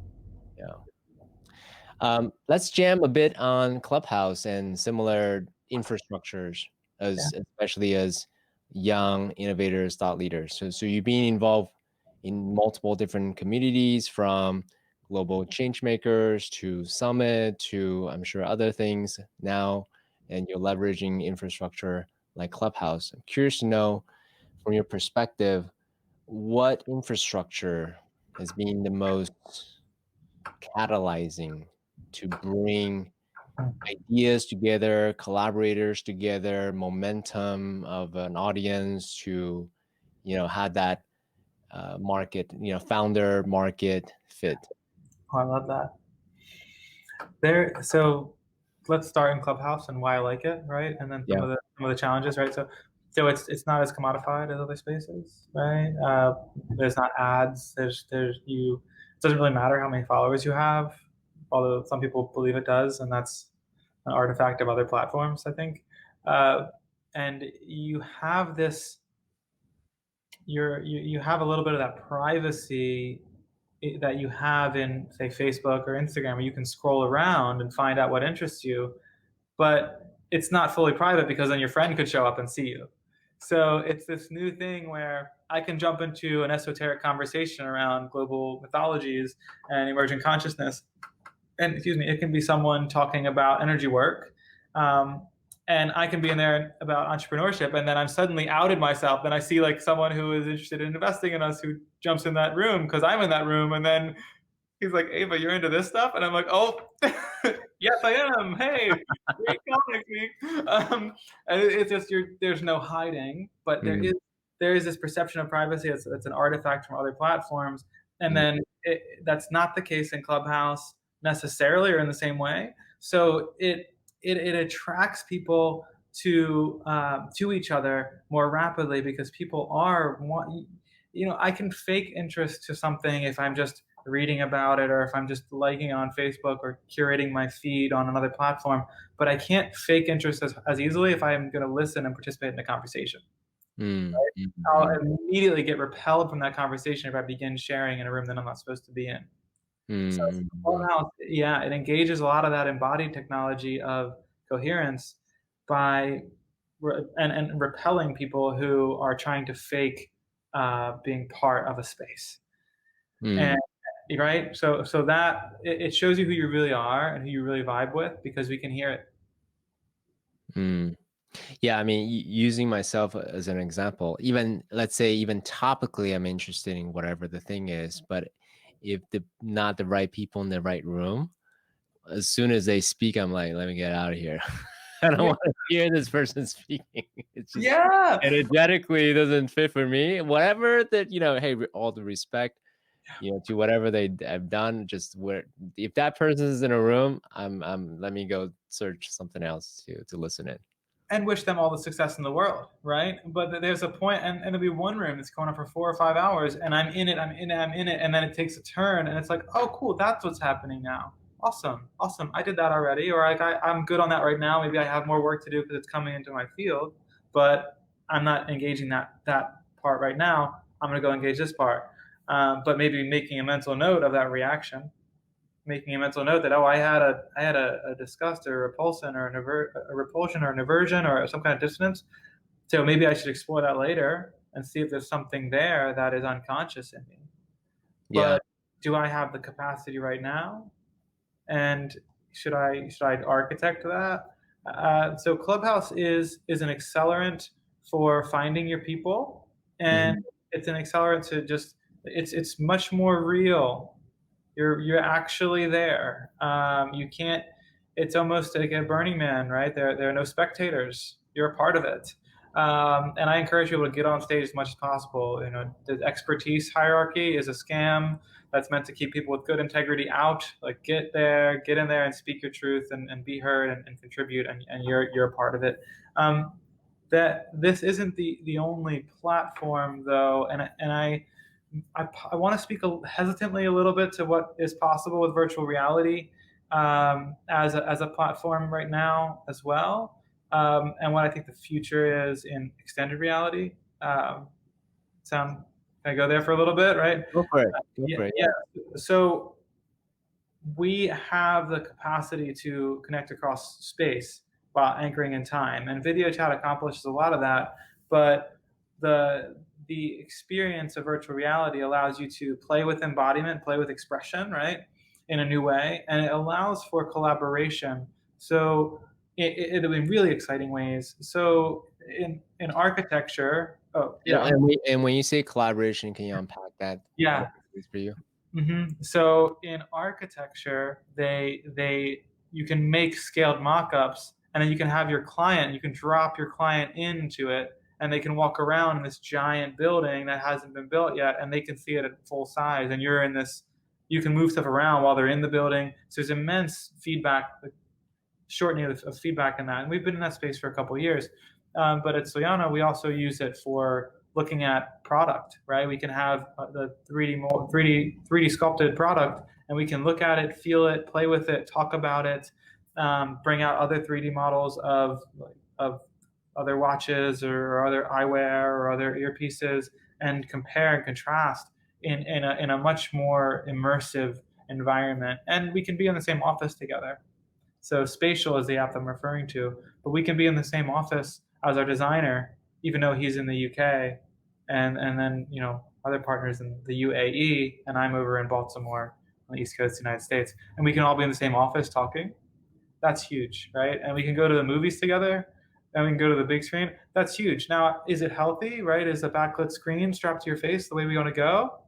yeah. Let's jam a bit on Clubhouse and similar infrastructures, Yeah. as especially as young innovators, thought leaders. So you're being involved in multiple different communities, from global change makers to summit to I'm sure other things now, and you're leveraging infrastructure like Clubhouse. I'm curious to know from your perspective, what infrastructure has been the most catalyzing to bring ideas together, collaborators together, momentum of an audience to, have that market, founder market fit. Oh, I love that. So let's start in Clubhouse and why I like it, right? And then Yeah. some of the challenges, right? So it's not as commodified as other spaces, right? There's not ads. There's you. It doesn't really matter how many followers you have, although some people believe it does, and that's an artifact of other platforms, I think. Uh, and you have this. You have a little bit of that privacy that you have in, say, Facebook or Instagram, where you can scroll around and find out what interests you, but it's not fully private because then your friend could show up and see you. So it's this new thing where I can jump into an esoteric conversation around global mythologies and emergent consciousness, and excuse me, it can be someone talking about energy work. Um, and I can be in there about entrepreneurship, and then I'm suddenly outed myself. Then I see like someone who is interested in investing in us who jumps in that room because I'm in that room, and then he's like, Ava, you're into this stuff? And I'm like, oh, yes, I am. Hey, great comic week. And it's just there's no hiding, but Mm, there is this perception of privacy. It's an artifact from other platforms, and mm, then that's not the case in Clubhouse necessarily or in the same way. So it attracts people to each other more rapidly because people are I can fake interest to something if I'm just reading about it or if I'm just liking on Facebook or curating my feed on another platform. But I can't fake interest as easily if I'm going to listen and participate in a conversation. mm, Right? mm, I'll mm, immediately get repelled from that conversation if I begin sharing in a room that I'm not supposed to be in. So mm, mm, Clubhouse, yeah, it engages a lot of that embodied technology of coherence by and repelling people who are trying to fake being part of a space. And mm, right, so that it shows you who you really are and who you really vibe with because we can hear it. mm. Yeah, I mean, using myself as an example, even let's say even topically, I'm interested in whatever the thing is, but if the not the right people in the right room, as soon as they speak, I'm like, let me get out of here. I don't Yeah, want to hear this person speaking. It's just yeah. energetically doesn't fit for me. Whatever that, hey, all the respect, to whatever they have done. Just where if that person is in a room, I'm let me go search something else to listen in. And wish them all the success in the world, right? But there's a point, and there'll be one room that's going on for 4 or 5 hours, and I'm in it, I'm in it, I'm in it, and then it takes a turn, and it's like, oh, cool, that's what's happening now. Awesome, awesome. I did that already, or like I'm good on that right now. Maybe I have more work to do because it's coming into my field, but I'm not engaging that part right now. I'm going to go engage this part, but maybe making a mental note of that reaction, making a mental note that I had a disgust or a repulsion or a repulsion or an aversion or some kind of dissonance. So maybe I should explore that later and see if there's something there that is unconscious in me. Yeah. But do I have the capacity right now? And should I architect that? So Clubhouse is an accelerant for finding your people, and Hmm. it's an accelerant to just it's much more real. You're actually there. You can't. It's almost like a Burning Man, right? There are no spectators. You're a part of it. And I encourage people to get on stage as much as possible. The expertise hierarchy is a scam that's meant to keep people with good integrity out. Like get there, get in there, and speak your truth, and be heard, and contribute, and you're a part of it. That this isn't the only platform though, and I want to speak hesitantly a little bit to what is possible with virtual reality as a platform right now as well, and what I think the future is in extended reality. Sound? Can I go there for a little bit? Right? Go for it. Go Yeah, for it. yeah. So we have the capacity to connect across space while anchoring in time, and video chat accomplishes a lot of that. But the experience of virtual reality allows you to play with embodiment, play with expression, right, in a new way, and it allows for collaboration. So in really exciting ways. So in architecture, oh And, yeah, and when you say collaboration, can you unpack that? What yeah. it is for you? So in architecture, they you can make scaled mock-ups, and then you can have your client, you can drop your client into it, and they can walk around in this giant building that hasn't been built yet, and they can see it at full size, and you're in this, you can move stuff around while they're in the building. So there's immense feedback, shortening of feedback in that. And we've been in that space for a couple of years. But at Suyana, we also use it for looking at product, right? We can have the 3D sculpted product, and we can look at it, feel it, play with it, talk about it, bring out other 3D models of other watches or other eyewear or other earpieces, and compare and contrast in a much more immersive environment. And we can be in the same office together. So spatial is the app I'm referring to, but we can be in the same office as our designer, even though he's in the UK, and then other partners in the UAE, and I'm over in Baltimore on the East Coast of the United States, and we can all be in the same office talking. That's huge, right? And we can go to the movies together, and we can go to the big screen. That's huge. Now, is it healthy, right? Is a backlit screen strapped to your face the way we want to go?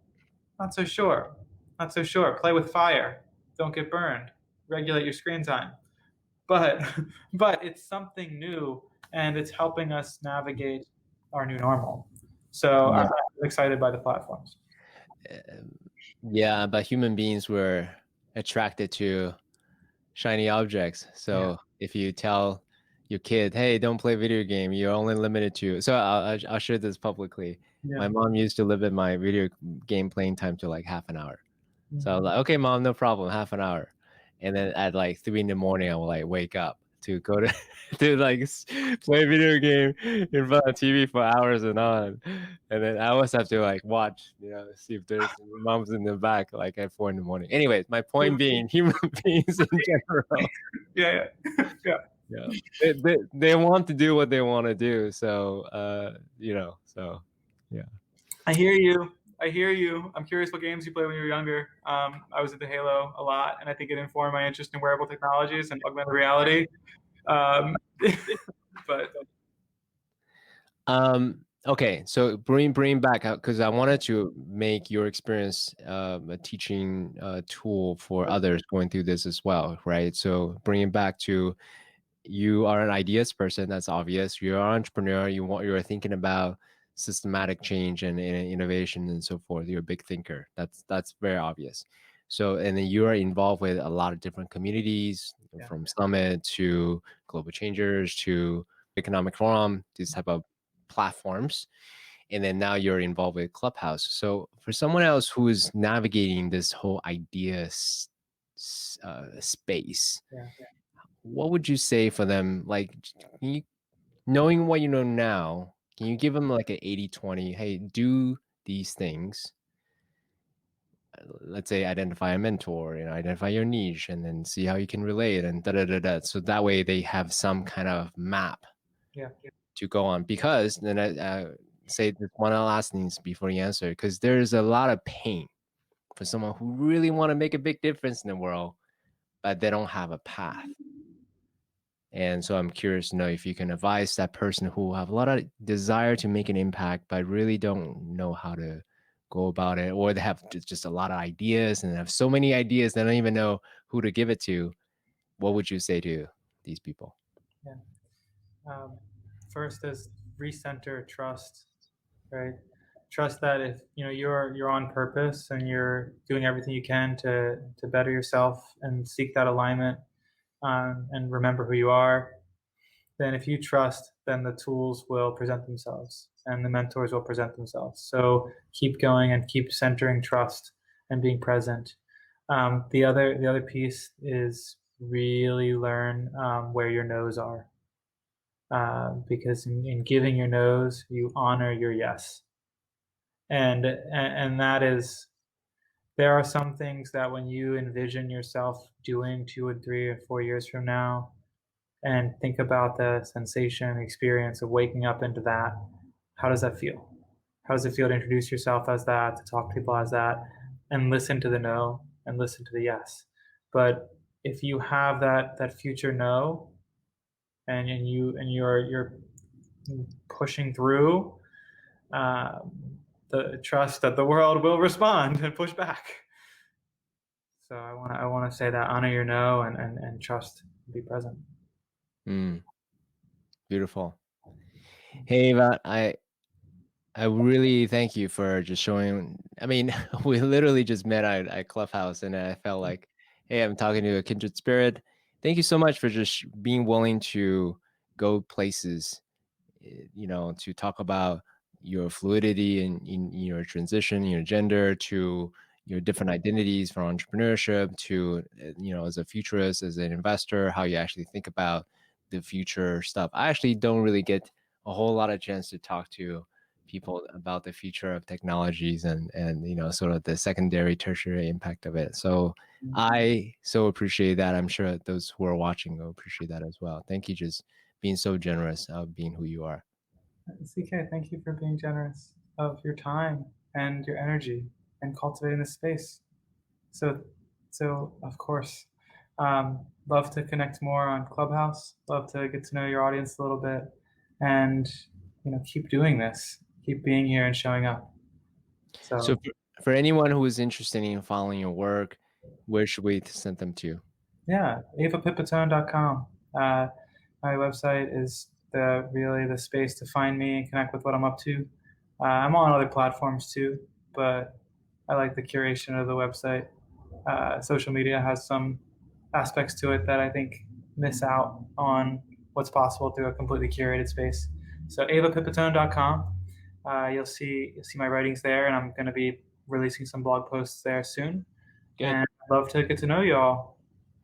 Not so sure. Not so sure. Play with fire. Don't get burned. Regulate your screen time. But but it's something new, and it's helping us navigate our new normal. So Yeah. I'm excited by the platforms. Yeah, but human beings were attracted to shiny objects. So if you tell your kid, "Hey, don't play video game. You're only limited to." So I'll share this publicly. My mom used to limit my video game playing time to like half an hour. So I was like, "Okay, mom, no problem, half an hour." And then at like 3 in the morning, I will like wake up to go to to like play video game in front of TV for hours and on. And then I always have to like watch, see if there's mom's in the back like at 4 in the morning. Anyways, my point being, human beings in general, Yeah. yeah, they want to do what they want to do. So so yeah. I hear you. I hear you. I'm curious what games you played when you were younger. I was into Halo a lot, and I think it informed my interest in wearable technologies and augmented reality. But Okay, so bring back out, because I wanted to make your experience a teaching tool for others going through this as well, right? So bring it back to, you are an ideas person. That's obvious. You're an entrepreneur. You're thinking about systematic change and innovation and so forth. You're a big thinker. That's very obvious. So, and then you are involved with a lot of different communities, from Summit to Global Changers to Economic Forum, these type of platforms. And then now you're involved with Clubhouse. So for someone else who is navigating this whole space, what would you say for them? Like, knowing what you know now, can you give them like an 80-20? Hey, do these things. Let's say identify a mentor and identify your niche, and then see how you can relate, and da da da da. So that way they have some kind of map to go on. Because then I say this one last thing before you answer, because there's a lot of pain for someone who really want to make a big difference in the world, but they don't have a path. And so I'm curious to know if you can advise that person who have a lot of desire to make an impact, but really don't know how to go about it, or they have just a lot of ideas and have so many ideas they don't even know who to give it to. What would you say to these people? First is recenter trust, right? Trust that if you're on purpose and you're doing everything you can to better yourself and seek that alignment, and remember who you are, then if you trust, then the tools will present themselves and the mentors will present themselves. So keep going and keep centering trust and being present. The other piece is really learn where your no's are, because in giving your no's, you honor your yes, and that is, there are some things that when you envision yourself doing 2 and 3 or 4 years from now, and think about the sensation experience of waking up into that, how does that feel? How does it feel to introduce yourself as that, to talk to people as that, and listen to the no and listen to the yes? But if you have that future no, and you're pushing through, the trust that the world will respond and push back. So I want to say that honor your no and trust, be present. Mm, beautiful. Hey, Eva, I really thank you for just showing. I mean, we literally just met at Clubhouse, and I felt like, hey, I'm talking to a kindred spirit. Thank you so much for just being willing to go places, to talk about your fluidity and in your transition, your gender, to your different identities from entrepreneurship to, as a futurist, as an investor, how you actually think about the future stuff. I actually don't really get a whole lot of chance to talk to people about the future of technologies and sort of the secondary tertiary impact of it. So I so appreciate that. I'm sure those who are watching will appreciate that as well. Thank you, just being so generous of being who you are. CK, thank you for being generous of your time and your energy and cultivating this space. So, so of course, love to connect more on Clubhouse. Love to get to know your audience a little bit, and keep doing this, keep being here and showing up. So So, for anyone who is interested in following your work, where should we send them to? yeah, avapipitone.com. My website is really the space to find me and connect with what I'm up to. I'm on other platforms too, but I like the curation of the website. Social media has some aspects to it that I think miss out on what's possible through a completely curated space. So avapipitone.com. You'll see my writings there, and I'm going to be releasing some blog posts there soon. Good. And I'd love to get to know you all.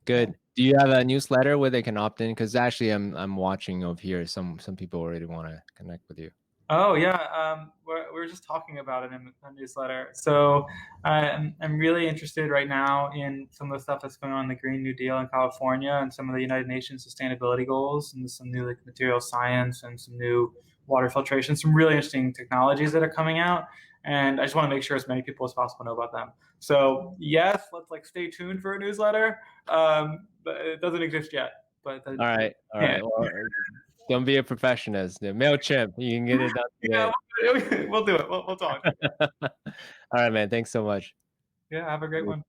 Yeah. Good. Do you have a newsletter where they can opt in? Because actually, I'm watching over here. Some people already want to connect with you. Oh yeah, we're just talking about it in the newsletter. So I'm really interested right now in some of the stuff that's going on in the Green New Deal in California and some of the United Nations sustainability goals and some new like material science and some new water filtration, some really interesting technologies that are coming out. And I just want to make sure as many people as possible know about them. So yes, let's like stay tuned for a newsletter. But it doesn't exist yet. But All right. All yeah, right. Well, don't be a perfectionist. The MailChimp, you can get it done yeah, today. we'll do it. We'll talk. All right, man. Thanks so much. Yeah, have a great one.